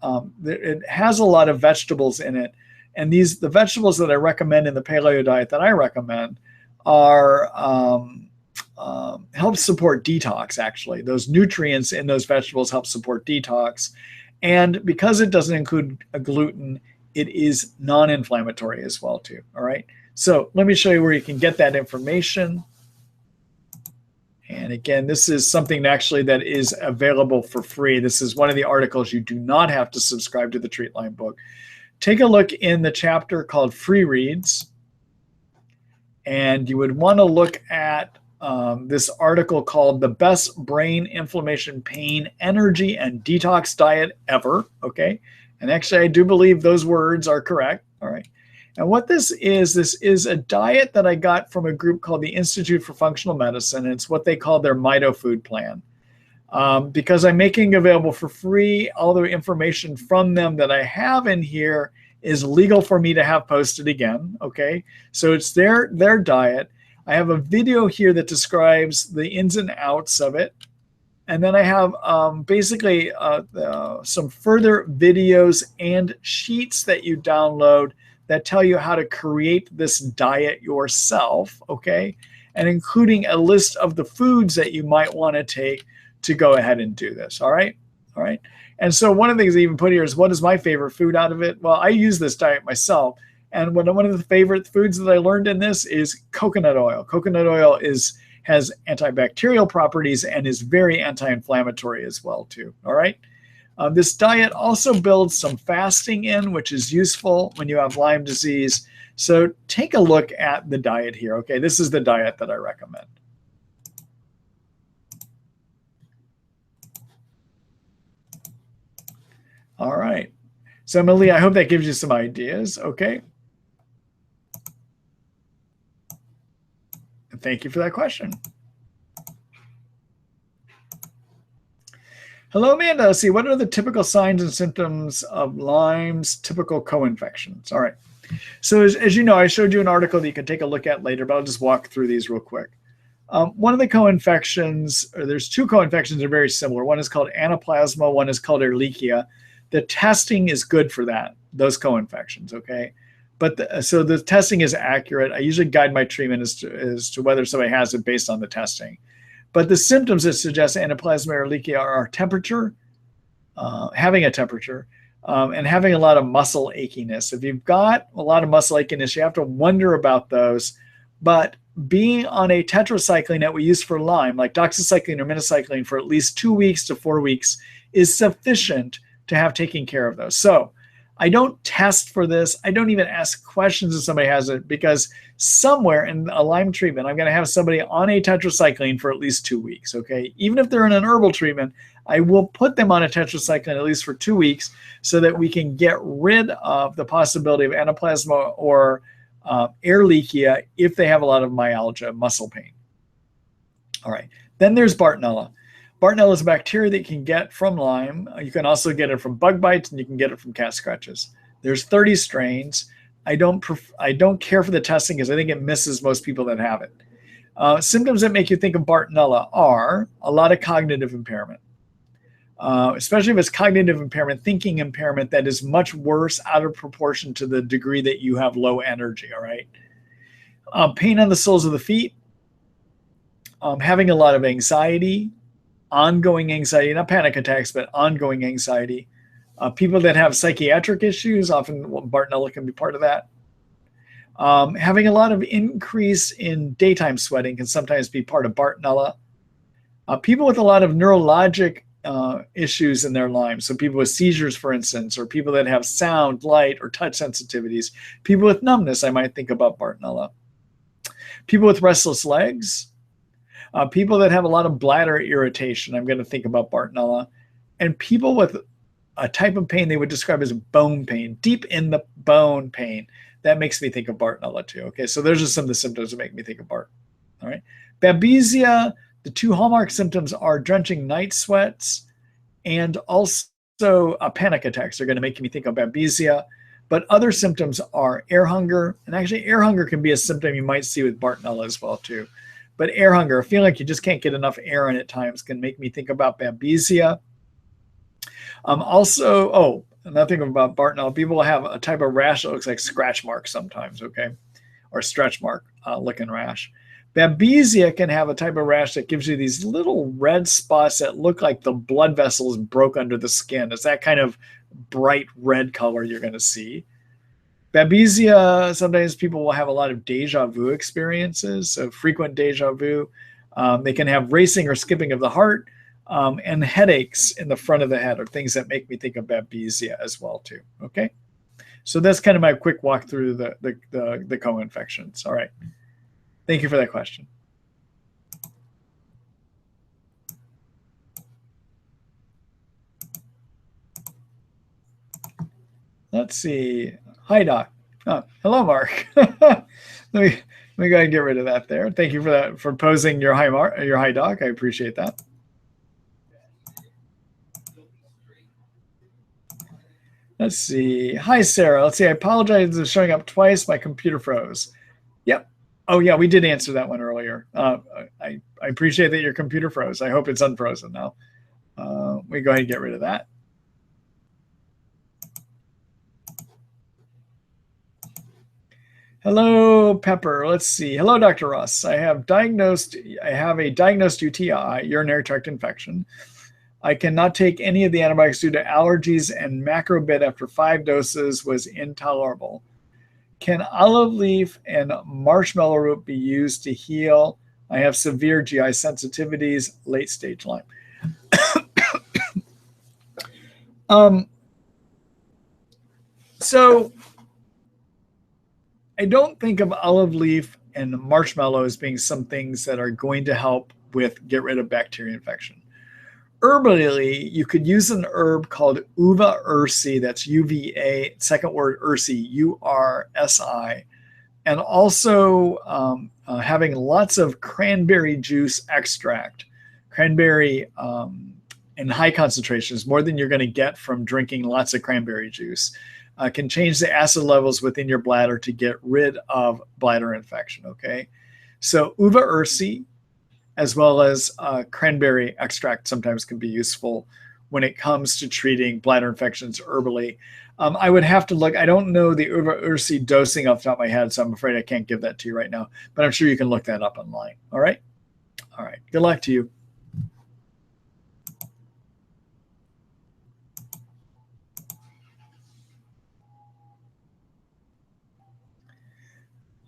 it has a lot of vegetables in it. And the vegetables that I recommend in the paleo diet that I recommend are help support detox, actually. Those nutrients in those vegetables help support detox. And because it doesn't include a gluten, it is non-inflammatory as well, too. All right. So let me show you where you can get that information. And again, this is something actually that is available for free. This is one of the articles. You do not have to subscribe to the Treat Lyme book. Take a look in the chapter called Free Reads. And you would want to look at this article called The Best Brain Inflammation, Pain, Energy, and Detox Diet Ever. Okay. And actually, I do believe those words are correct. All right. And what this is a diet that I got from a group called the Institute for Functional Medicine. And it's what they call their Mito Food Plan. Because I'm making available for free all the information from them that I have in here is legal for me to have posted again. Okay. So it's their diet. I have a video here that describes the ins and outs of it. And then I have basically some further videos and sheets that you download that tell you how to create this diet yourself, okay? And including a list of the foods that you might want to take to go ahead and do this, all right? All right. And so one of the things I even put here is, what is my favorite food out of it? Well, I use this diet myself. And one of the favorite foods that I learned in this is coconut oil. Coconut oil has antibacterial properties and is very anti-inflammatory as well too. All right. This diet also builds some fasting in, which is useful when you have Lyme disease. So take a look at the diet here. Okay, this is the diet that I recommend. All right. So Emily, I hope that gives you some ideas. Okay. And thank you for that question. Hello, Amanda. Let's see, what are the typical signs and symptoms of Lyme's typical co-infections? All right. So as you know, I showed you an article that you can take a look at later, but I'll just walk through these real quick. One of the co-infections, or there's two co-infections that are very similar. One is called anaplasma, one is called Ehrlichia. The testing is good for that, those co-infections, okay? But so the testing is accurate. I usually guide my treatment as to whether somebody has it based on the testing. But the symptoms that suggest anaplasma or Ehrlichia are temperature, having a temperature, and having a lot of muscle achiness. If you've got a lot of muscle achiness, you have to wonder about those. But being on a tetracycline that we use for Lyme, like doxycycline or minocycline, for at least 2 weeks to 4 weeks is sufficient to have taken care of those. So I don't test for this. I don't even ask questions if somebody has it, because somewhere in a Lyme treatment, I'm going to have somebody on a tetracycline for at least 2 weeks, okay? Even if they're in an herbal treatment, I will put them on a tetracycline at least for 2 weeks so that we can get rid of the possibility of anaplasma or Ehrlichia if they have a lot of myalgia, muscle pain. All right, then there's Bartonella. Bartonella is a bacteria that you can get from Lyme. You can also get it from bug bites, and you can get it from cat scratches. There's 30 strains. I don't care for the testing because I think it misses most people that have it. Symptoms that make you think of Bartonella are a lot of cognitive impairment, especially if it's cognitive impairment, thinking impairment that is much worse out of proportion to the degree that you have low energy, all right? Pain on the soles of the feet, having a lot of anxiety, ongoing anxiety, not panic attacks, but ongoing anxiety. People that have psychiatric issues, often Bartonella can be part of that. Having a lot of increase in daytime sweating can sometimes be part of Bartonella. People with a lot of neurologic issues in their Lyme, so people with seizures, for instance, or people that have sound, light, or touch sensitivities. People with numbness, I might think about Bartonella. People with restless legs. People that have a lot of bladder irritation, I'm going to think about Bartonella. And people with a type of pain they would describe as bone pain, deep in the bone pain, that makes me think of Bartonella too. Okay, so those are some of the symptoms that make me think of Bart. All right, Babesia, the two hallmark symptoms are drenching night sweats and also panic attacks are going to make me think of Babesia. But other symptoms are air hunger, and actually air hunger can be a symptom you might see with Bartonella as well too. But air hunger, feeling like you just can't get enough air in at times, can make me think about Babesia. Another thing about Bartonella, people will have a type of rash that looks like scratch marks sometimes, okay? Or stretch mark looking rash. Babesia can have a type of rash that gives you these little red spots that look like the blood vessels broke under the skin. It's that kind of bright red color you're going to see. Babesia, sometimes people will have a lot of deja vu experiences, so frequent deja vu. They can have racing or skipping of the heart, and headaches in the front of the head are things that make me think of Babesia as well too, okay? So that's kind of my quick walk through the co-infections. All right, thank you for that question. Let's see. Hi, Doc. Oh, hello, Mark. let me go ahead and get rid of that there. Thank you for that, for posing your hi, Doc. I appreciate that. Let's see. Hi, Sarah. Let's see. I apologize for showing up twice. My computer froze. Yep. Oh, yeah, we did answer that one earlier. I appreciate that your computer froze. I hope it's unfrozen now. We go ahead and get rid of that. Hello, Pepper. Let's see. Hello, Dr. Ross. I have a diagnosed UTI, urinary tract infection. I cannot take any of the antibiotics due to allergies, and macrobid after 5 doses was intolerable. Can olive leaf and marshmallow root be used to heal? I have severe GI sensitivities, late stage Lyme. So I don't think of olive leaf and marshmallow as being some things that are going to help with get rid of bacteria infection. Herbally, you could use an herb called uva ursi, that's UVA, second word ursi, URSI, and also having lots of cranberry juice extract. Cranberry in high concentrations, more than you're going to get from drinking lots of cranberry juice, can change the acid levels within your bladder to get rid of bladder infection, okay? So uva ursi, as well as cranberry extract sometimes can be useful when it comes to treating bladder infections herbally. I would have to look. I don't know the uva ursi dosing off the top of my head, so I'm afraid I can't give that to you right now, but I'm sure you can look that up online. All right? All right. Good luck to you.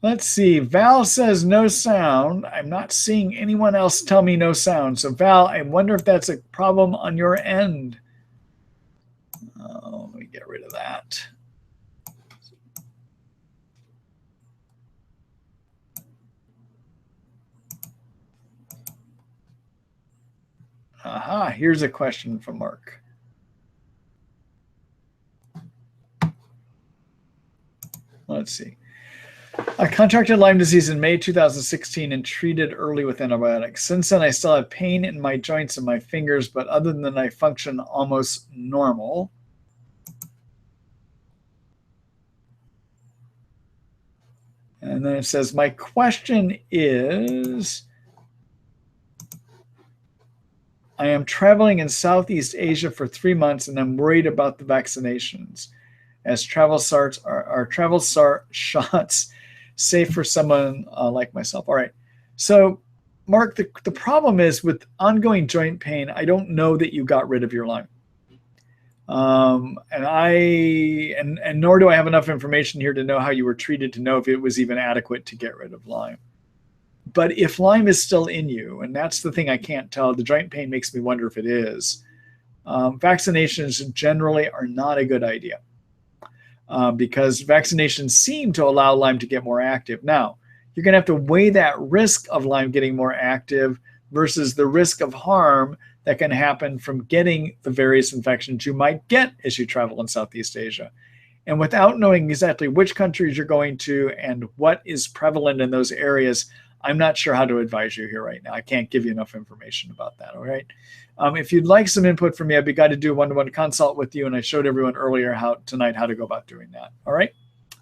Let's see. Val says no sound. I'm not seeing anyone else tell me no sound. So Val, I wonder if that's a problem on your end. Let me get rid of that. Aha, here's a question from Mark. Let's see. I contracted Lyme disease in May 2016 and treated early with antibiotics. Since then, I still have pain in my joints and my fingers, but other than that, I function almost normal. And then it says, my question is, I am traveling in Southeast Asia for 3 months, and I'm worried about the vaccinations, as travel shots safe for someone like myself. All right. So, Mark, the problem is with ongoing joint pain, I don't know that you got rid of your Lyme. And nor do I have enough information here to know how you were treated to know if it was even adequate to get rid of Lyme. But if Lyme is still in you, and that's the thing I can't tell, the joint pain makes me wonder if it is. Vaccinations generally are not a good idea. Because vaccinations seem to allow Lyme to get more active. Now, you're going to have to weigh that risk of Lyme getting more active versus the risk of harm that can happen from getting the various infections you might get as you travel in Southeast Asia. And without knowing exactly which countries you're going to and what is prevalent in those areas, I'm not sure how to advise you here right now. I can't give you enough information about that, all right? If you'd like some input from me, I'd be glad to do a one-to-one consult with you, and I showed everyone earlier tonight how to go about doing that, all right?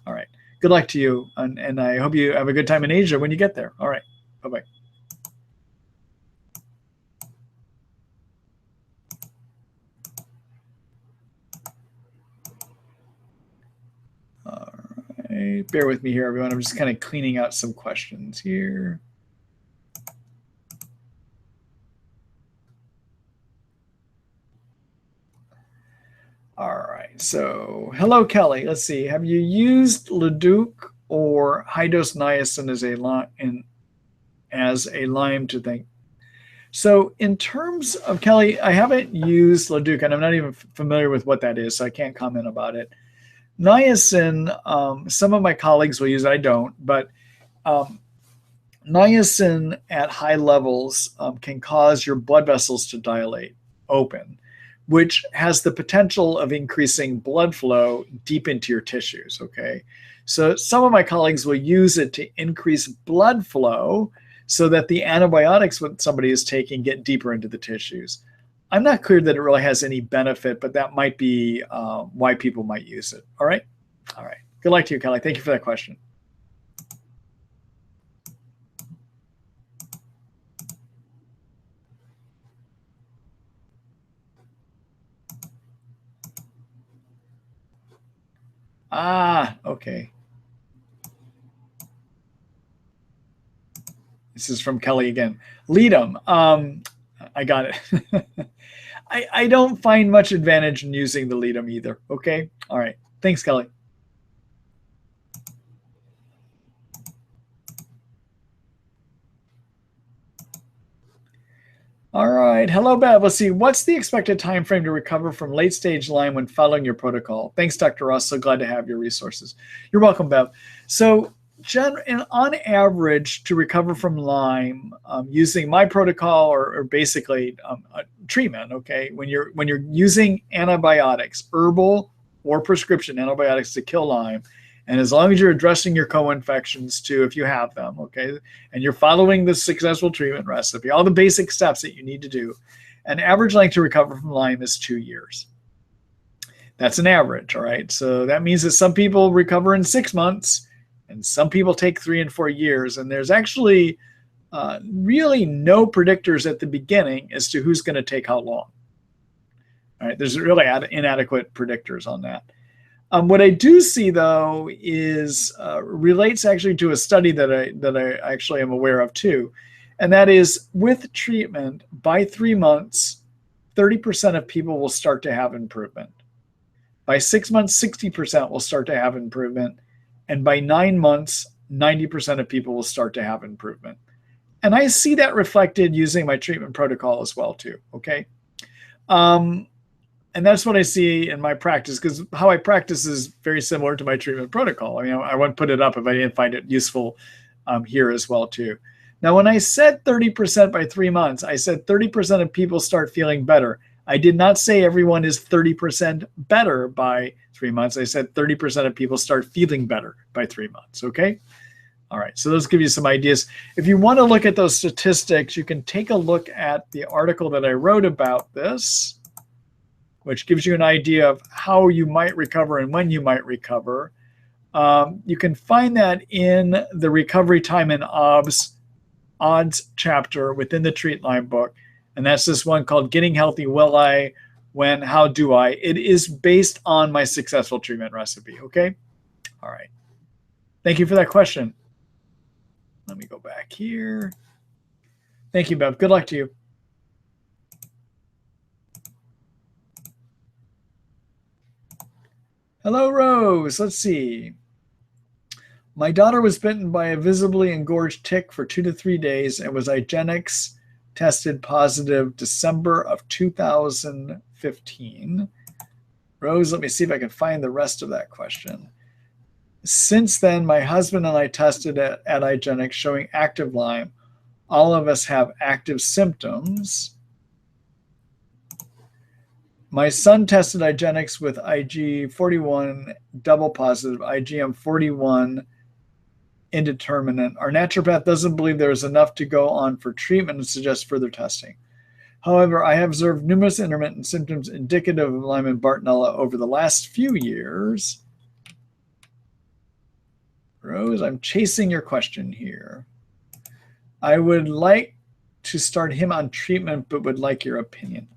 All right. Good luck to you, and I hope you have a good time in Asia when you get there. All right. Bye-bye. All right. Bear with me here, everyone. I'm just kind of cleaning out some questions here. All right, so hello, Kelly. Let's see. Have you used Leduc or high-dose niacin as a Lyme to think? So in terms of, Kelly, I haven't used Leduc, and I'm not even familiar with what that is, so I can't comment about it. Niacin, some of my colleagues will use it. I don't, but niacin at high levels can cause your blood vessels to dilate open, which has the potential of increasing blood flow deep into your tissues, okay? So some of my colleagues will use it to increase blood flow so that the antibiotics that somebody is taking get deeper into the tissues. I'm not clear that it really has any benefit, but that might be why people might use it, all right? All right. Good luck to you, Kelly. Thank you for that question. Ah, okay. This is from Kelly again. Leadum. I got it. I don't find much advantage in using the leadum either. Okay. All right. Thanks, Kelly. All right. Hello, Bev. Let's see. What's the expected time frame to recover from late stage Lyme when following your protocol? Thanks, Dr. Ross. So glad to have your resources. You're welcome, Bev. So, on average, to recover from Lyme, using my protocol or basically a treatment, okay, when you're using antibiotics, herbal or prescription antibiotics to kill Lyme, and as long as you're addressing your co-infections too, if you have them, okay, and you're following the successful treatment recipe, all the basic steps that you need to do, an average length to recover from Lyme is 2 years. That's an average, all right? So that means that some people recover in 6 months, and some people take 3 and 4 years. And there's actually really no predictors at the beginning as to who's going to take how long. All right, there's really inadequate predictors on that. What I do see, though, is relates actually to a study that I actually am aware of too, and that is with treatment by 3 months, 30% of people will start to have improvement. By 6 months, 60% will start to have improvement, and by 9 months, 90% of people will start to have improvement. And I see that reflected using my treatment protocol as well too. Okay. And that's what I see in my practice, because how I practice is very similar to my treatment protocol. I mean, I wouldn't put it up if I didn't find it useful here as well too. Now, when I said 30% by 3 months, I said 30% of people start feeling better. I did not say everyone is 30% better by 3 months. I said 30% of people start feeling better by 3 months. Okay. All right. So those give you some ideas. If you want to look at those statistics, you can take a look at the article that I wrote about this, which gives you an idea of how you might recover and when you might recover. You can find that in the Recovery Time and Odds chapter within the Treat Lyme book. And that's this one called Getting Healthy, Will I, When, How Do I? It is based on my successful treatment recipe, okay? All right. Thank you for that question. Let me go back here. Thank you, Bev. Good luck to you. Hello, Rose. Let's see. My daughter was bitten by a visibly engorged tick for 2 to 3 days and was IGeneX tested positive December of 2015. Rose, let me see if I can find the rest of that question. Since then, my husband and I tested at IGeneX showing active Lyme. All of us have active symptoms. My son tested IGeneX with IG41 double positive, IgM41 indeterminate. Our naturopath doesn't believe there is enough to go on for treatment and suggests further testing. However, I have observed numerous intermittent symptoms indicative of Lyme and Bartonella over the last few years. Rose, I'm chasing your question here. I would like to start him on treatment, but would like your opinion.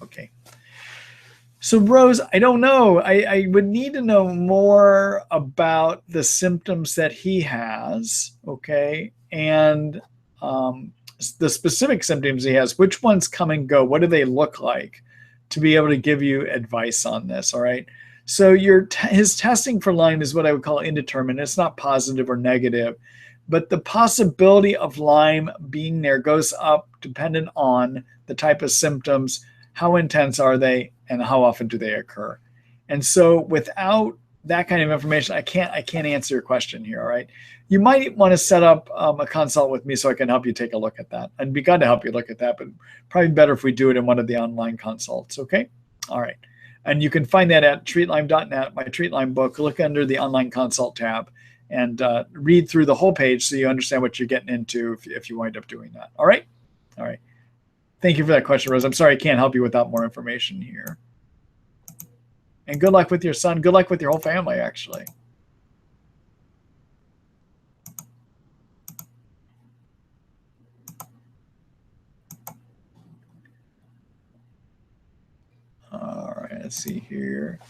Okay. So, Rose, I don't know. I would need to know more about the symptoms that he has, okay, and the specific symptoms he has. Which ones come and go? What do they look like? To be able to give you advice on this, all right? So his testing for Lyme is what I would call indeterminate. It's not positive or negative, but the possibility of Lyme being there goes up dependent on the type of symptoms, how intense are they, and how often do they occur. And so without that kind of information, I can't answer your question here, all right? You might want to set up a consult with me so I can help you take a look at that. I'd be glad to help you look at that, but probably better if we do it in one of the online consults, okay? All right. And you can find that at treatlyme.net, my Treat Lyme book. Look under the online consult tab and read through the whole page so you understand what you're getting into if you wind up doing that. All right? All right. Thank you for that question, Rose. I'm sorry I can't help you without more information here. And good luck with your son. Good luck with your whole family, actually. All right, let's see here.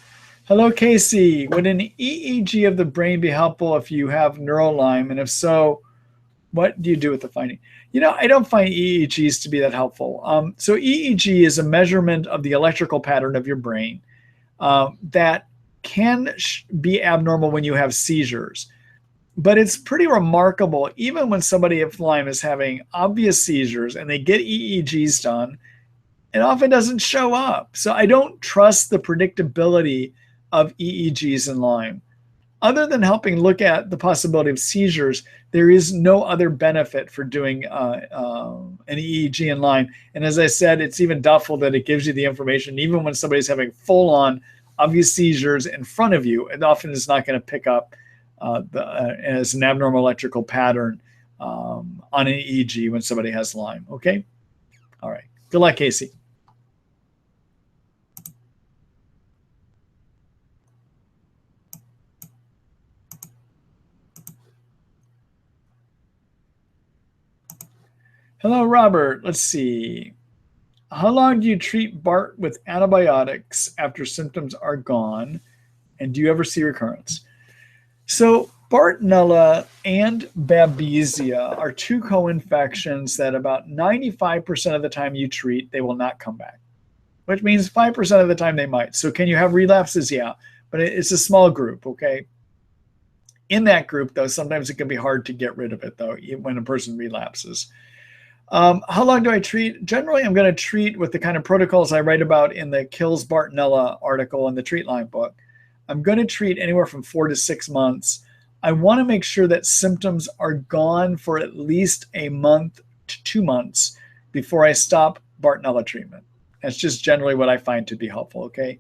Hello, Casey. Would an EEG of the brain be helpful if you have Neuro-Lyme? And if so, what do you do with the finding? I don't find EEGs to be that helpful. So EEG is a measurement of the electrical pattern of your brain that can be abnormal when you have seizures. But it's pretty remarkable, even when somebody with Lyme is having obvious seizures and they get EEGs done, it often doesn't show up. So I don't trust the predictability of EEGs in Lyme. Other than helping look at the possibility of seizures, there is no other benefit for doing an EEG in Lyme. And as I said, it's even doubtful that it gives you the information, even when somebody's having full-on obvious seizures in front of you. It often is not going to pick up as an abnormal electrical pattern on an EEG when somebody has Lyme. Okay? All right. Good luck, Casey. Hello, Robert. Let's see. How long do you treat Bart with antibiotics after symptoms are gone? And do you ever see recurrence? So Bartonella and Babesia are two co-infections that about 95% of the time you treat, they will not come back, which means 5% of the time they might. So can you have relapses? Yeah, but it's a small group, okay? In that group, though, sometimes it can be hard to get rid of it, though, when a person relapses. How long do I treat? Generally, I'm going to treat with the kind of protocols I write about in the Kills Bartonella article in the Treat Lyme book. I'm going to treat anywhere from 4 to 6 months. I want to make sure that symptoms are gone for at least a month to 2 months before I stop Bartonella treatment. That's just generally what I find to be helpful, okay?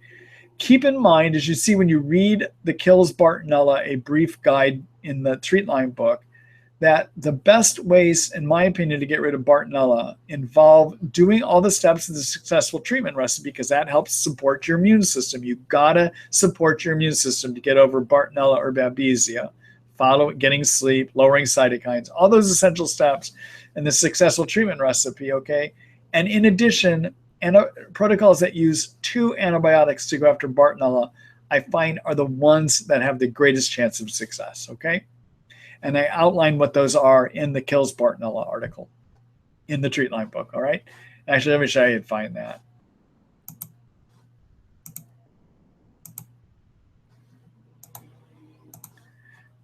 Keep in mind, as you see when you read the Kills Bartonella, a brief guide in the Treat Lyme book, that the best ways, in my opinion, to get rid of Bartonella involve doing all the steps of the successful treatment recipe, because that helps support your immune system. You've got to support your immune system to get over Bartonella or Babesia. Getting sleep, lowering cytokines, all those essential steps in the successful treatment recipe, okay? And in addition, protocols that use 2 antibiotics to go after Bartonella, I find are the ones that have the greatest chance of success, okay? And I outline what those are in the Kills Bartonella article in the Treat Lyme book, all right? Actually, let me show you and find that.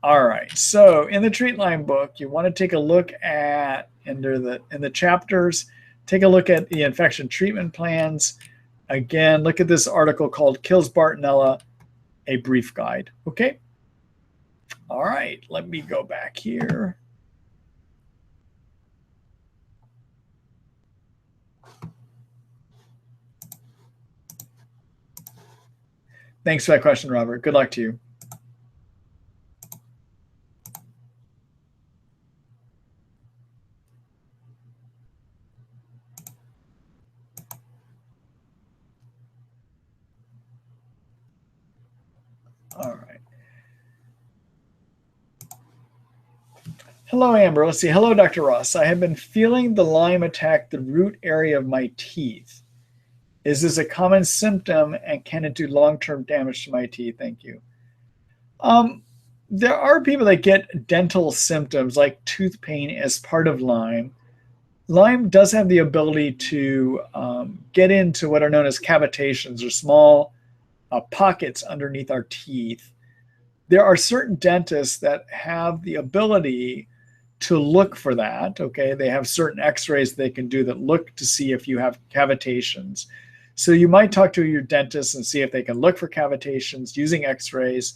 All right, so in the Treat Lyme book, you want to take a look at, in the chapters, take a look at the infection treatment plans. Again, look at this article called Kills Bartonella, a brief guide, okay? All right, let me go back here. Thanks for that question, Robert. Good luck to you. All right. Hello, Amber. Let's see. Hello, Dr. Ross. I have been feeling the Lyme attack the root area of my teeth. Is this a common symptom, and can it do long-term damage to my teeth? Thank you. There are people that get dental symptoms like tooth pain as part of Lyme. Lyme does have the ability to get into what are known as cavitations, or small pockets underneath our teeth. There are certain dentists that have the ability to look for that, okay? They have certain x-rays they can do that look to see if you have cavitations. So you might talk to your dentist and see if they can look for cavitations using x-rays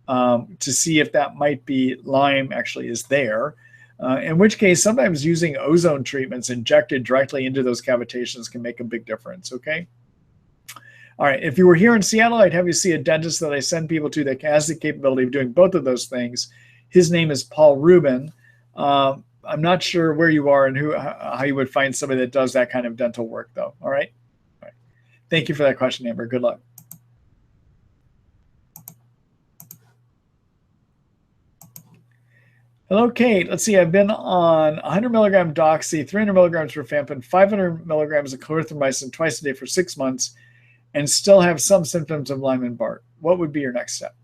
to see if that might be Lyme actually is there. In which case, sometimes using ozone treatments injected directly into those cavitations can make a big difference, okay? All right, if you were here in Seattle, I'd have you see a dentist that I send people to that has the capability of doing both of those things. His name is Paul Rubin. I'm not sure where you are and how you would find somebody that does that kind of dental work, though. All right? All right. Thank you for that question, Amber. Good luck. Hello, Kate. Let's see. I've been on 100 milligram doxy, 300 milligrams rifampin, 500 milligrams of clarithromycin twice a day for 6 months, and still have some symptoms of Lyme and Bart, what would be your next step?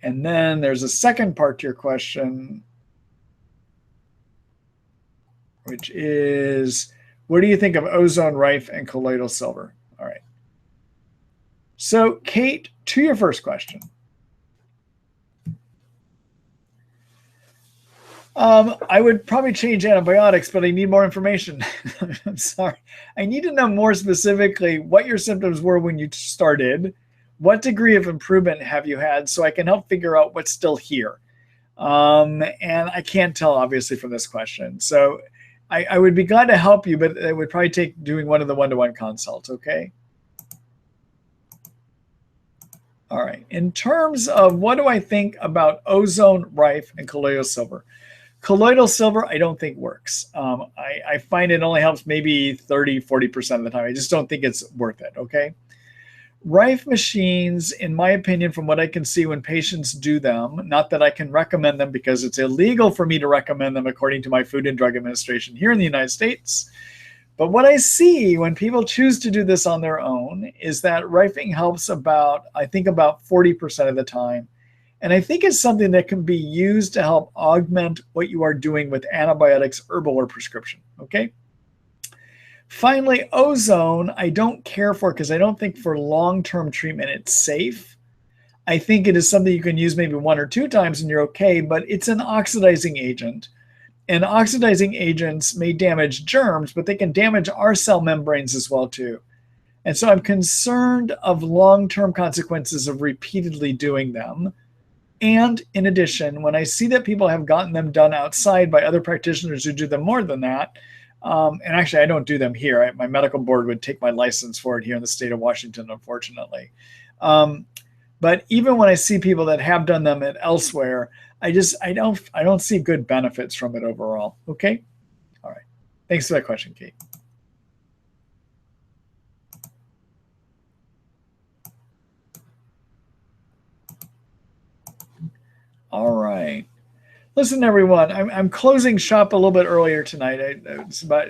And then there's a second part to your question, which is, what do you think of ozone, rife, and colloidal silver? All right. So, Kate, to your first question. I would probably change antibiotics, but I need more information. I'm sorry. I need to know more specifically what your symptoms were when you started, what degree of improvement have you had, so I can help figure out what's still here. And I can't tell, obviously, from this question. So I would be glad to help you, but it would probably take doing one of the one-to-one consults, okay? All right. In terms of what do I think about ozone, rife, and colloidal silver? Colloidal silver, I don't think works. I find it only helps maybe 30, 40% of the time. I just don't think it's worth it, okay? Rife machines, in my opinion, from what I can see when patients do them, not that I can recommend them because it's illegal for me to recommend them according to my Food and Drug Administration here in the United States. But what I see when people choose to do this on their own is that rifing helps about 40% of the time. And I think it's something that can be used to help augment what you are doing with antibiotics, herbal, or prescription, okay? Finally, ozone, I don't care for because I don't think for long-term treatment it's safe. I think it is something you can use maybe 1 or 2 times and you're okay, but it's an oxidizing agent. And oxidizing agents may damage germs, but they can damage our cell membranes as well too. And so I'm concerned of long-term consequences of repeatedly doing them. And in addition, when I see that people have gotten them done outside by other practitioners who do them more than that, and actually I don't do them here. My medical board would take my license for it here in the state of Washington, unfortunately. But even when I see people that have done them elsewhere, I don't see good benefits from it overall. Okay? All right. Thanks for that question, Kate. All right. Listen, everyone, I'm closing shop a little bit earlier tonight.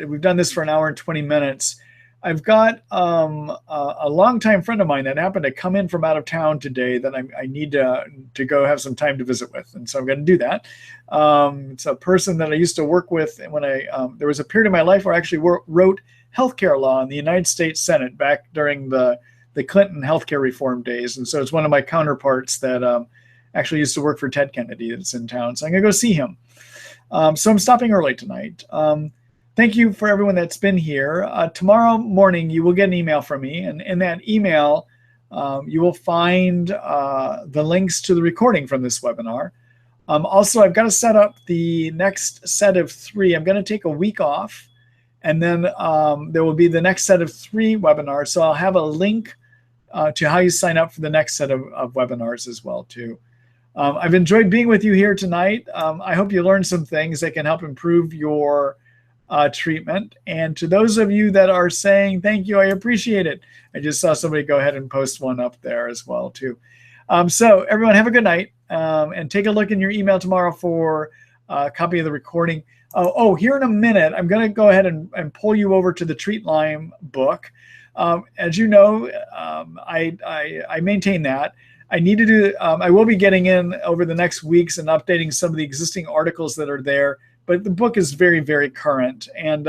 We've done this for an hour and 20 minutes. I've got a longtime friend of mine that happened to come in from out of town today that I need to go have some time to visit with. And so I'm going to do that. It's a person that I used to work with when there was a period of my life where I actually wrote healthcare law in the United States Senate back during the Clinton healthcare reform days. And so it's one of my counterparts that actually used to work for Ted Kennedy that's in town. So I'm going to go see him. So I'm stopping early tonight. Thank you for everyone that's been here. Tomorrow morning, you will get an email from me. And in that email, you will find the links to the recording from this webinar. Also, I've got to set up the next set of 3. I'm going to take a week off. And then there will be the next set of 3 webinars. So I'll have a link to how you sign up for the next set of webinars as well, too. I've enjoyed being with you here tonight. I hope you learned some things that can help improve your treatment. And to those of you that are saying thank you, I appreciate it. I just saw somebody go ahead and post one up there as well, too. So everyone have a good night and take a look in your email tomorrow for a copy of the recording. Here in a minute, I'm going to go ahead and pull you over to the Treat Lyme book. As you know, I maintain that. I need to do, I will be getting in over the next weeks and updating some of the existing articles that are there, but the book is very, very current. And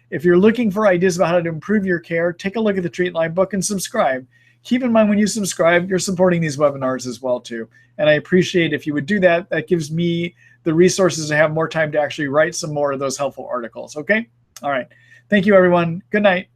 if you're looking for ideas about how to improve your care, take a look at the Treat Lyme book and subscribe. Keep in mind when you subscribe, you're supporting these webinars as well too. And I appreciate if you would do that. That gives me the resources to have more time to actually write some more of those helpful articles. Okay? All right. Thank you, everyone. Good night.